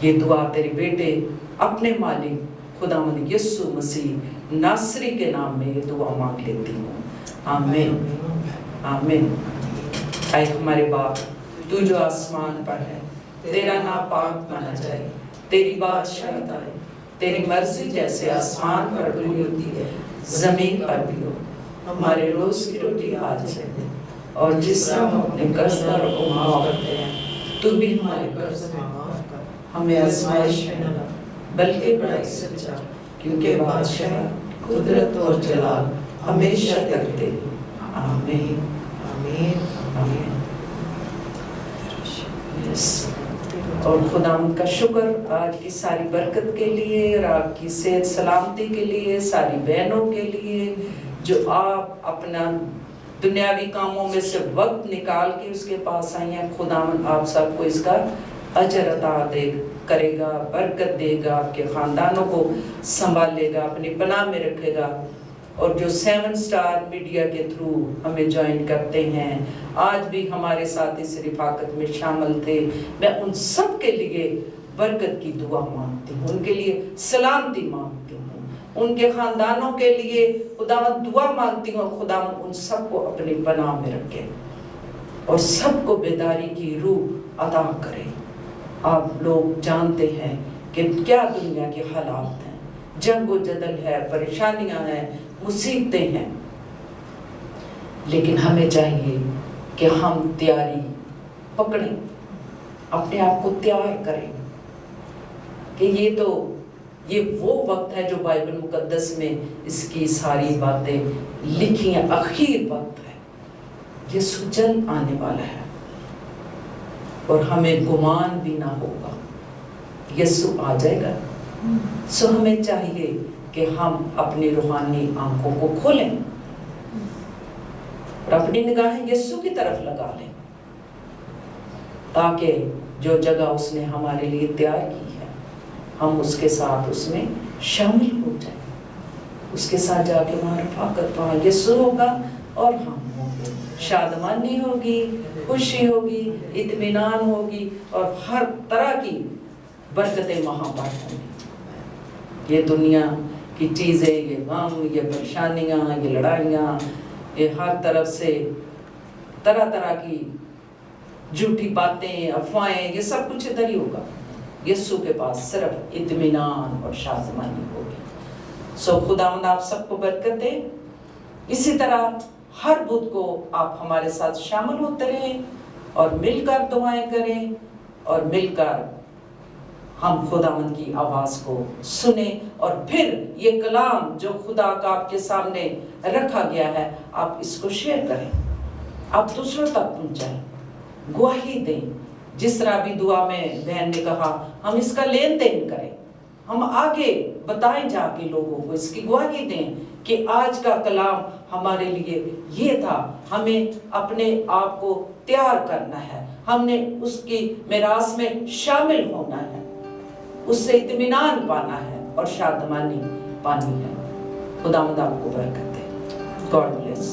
ये दुआ तेरे बेटे अपने मालिक खुदावंद यीशु मसीह नासरी के नाम में ये दुआ मांग लेती हूँ, आमीन। आमीन। ऐ हमारे बाप, तू जो आसमान पर है, तेरा नाम पाक माना जाए, तेरी बादशाही आए, तेरी मर्जी जैसे आसमान पर पूरी होती है जमीन पर भी हो। हमारे रोज की रोटी आज दे दे, और जिस तरह हम अपने कर्जदारों को माफ करते हैं, तू भी हमारे कर्ज माफ कर। हमें आजमाइश में न ला, बल्कि बुराई से बचा, क्योंकि बादशाह, कुदरत और जलाल हमेशा तक तेरी। आमीन, आमीन, आमीन। यस। और खुदावंद का शुक्र आज की सारी बरकत के लिए और आपकी सेहत सलामती के लिए, सारी बहनों के लिए जो आप अपना दुनियावी कामों में से वक्त निकाल के उसके पास आई हैं। खुदावंद आप सबको इसका अजर अता दे करेगा, बरकत देगा, आपके खानदानों को संभालेगा, अपनी पनाह में रखेगा। और जो 7 स्टार मीडिया के थ्रू हमें ज्वाइन करते हैं, आज भी हमारे साथ इस रिफाकत में शामिल थे, मैं उन सब के लिए बरकत की दुआ मांगती हूँ, उनके लिए सलामती मांगती हूँ, उनके खानदानों के लिए खुदावंद दुआ मांगती हूँ। खुदावंद उन सबको अपनी पनाह में रखे और सबको बेदारी की रूह अता करे। आप लोग जानते हैं कि क्या दुनिया के हालात हैं, जंग व जदल है, परेशानियां हैं, मुसीबतें हैं, लेकिन हमें चाहिए कि हम तैयारी पकड़ें, अपने आप को तैयार करें कि ये वो वक्त है जो बाइबल मुकद्दस में इसकी सारी बातें लिखी हैं। आखिर वक्त है, यीशु जल्द आने वाला है और हमें गुमान भी ना होगा, यीशु आ जाएगा। सो हमें चाहिए कि हम अपनी रूहानी आंखों को खोलें और अपनी निगाहें यीशु की तरफ लगा लें, ताकि जो जगह उसने हमारे लिए तैयार की है हम उसके साथ उसमें शामिल हो जाएं, उसके साथ जाके वहाँ रफ़ाकत वहाँ यीशु होगा और हम होंगे, शादमानी होगी, खुशी होगी, इत्मीनान होगी और हर तरह की बरकतें वहाँ पर होंगी। ये दुनिया की चीज़ें, ये गम, ये परेशानियाँ, ये लड़ाइयाँ, ये हर तरफ से तरह तरह की झूठी बातें, अफवाहें, ये सब कुछ इधर ही होगा। यीशु के पास सिर्फ इत्मीनान और शादमानी होगी। सो खुदावंद आप सबको बरकत दे। इसी तरह हर बुध को आप हमारे साथ शामिल होते रहें और मिलकर दुआएं करें और मिलकर हम खुदावंद की आवाज को सुने और फिर ये कलाम जो खुदा का आपके सामने रखा गया है आप इसको शेयर करें, आप दूसरों तक पहुंचाएं, गवाही दें। जिस तरह भी दुआ में बहन ने कहा हम इसका लेन देन करें, हम आगे बताएं जाके लोगों को, इसकी गवाही दें कि आज का कलाम हमारे लिए ये था, हमें अपने आप को तैयार करना है, हमने उसकी मिरास में शामिल होना है, उससे इत्मीनान पाना है और शादमानी पानी है। खुदावंद आपको बरकत दे। God bless.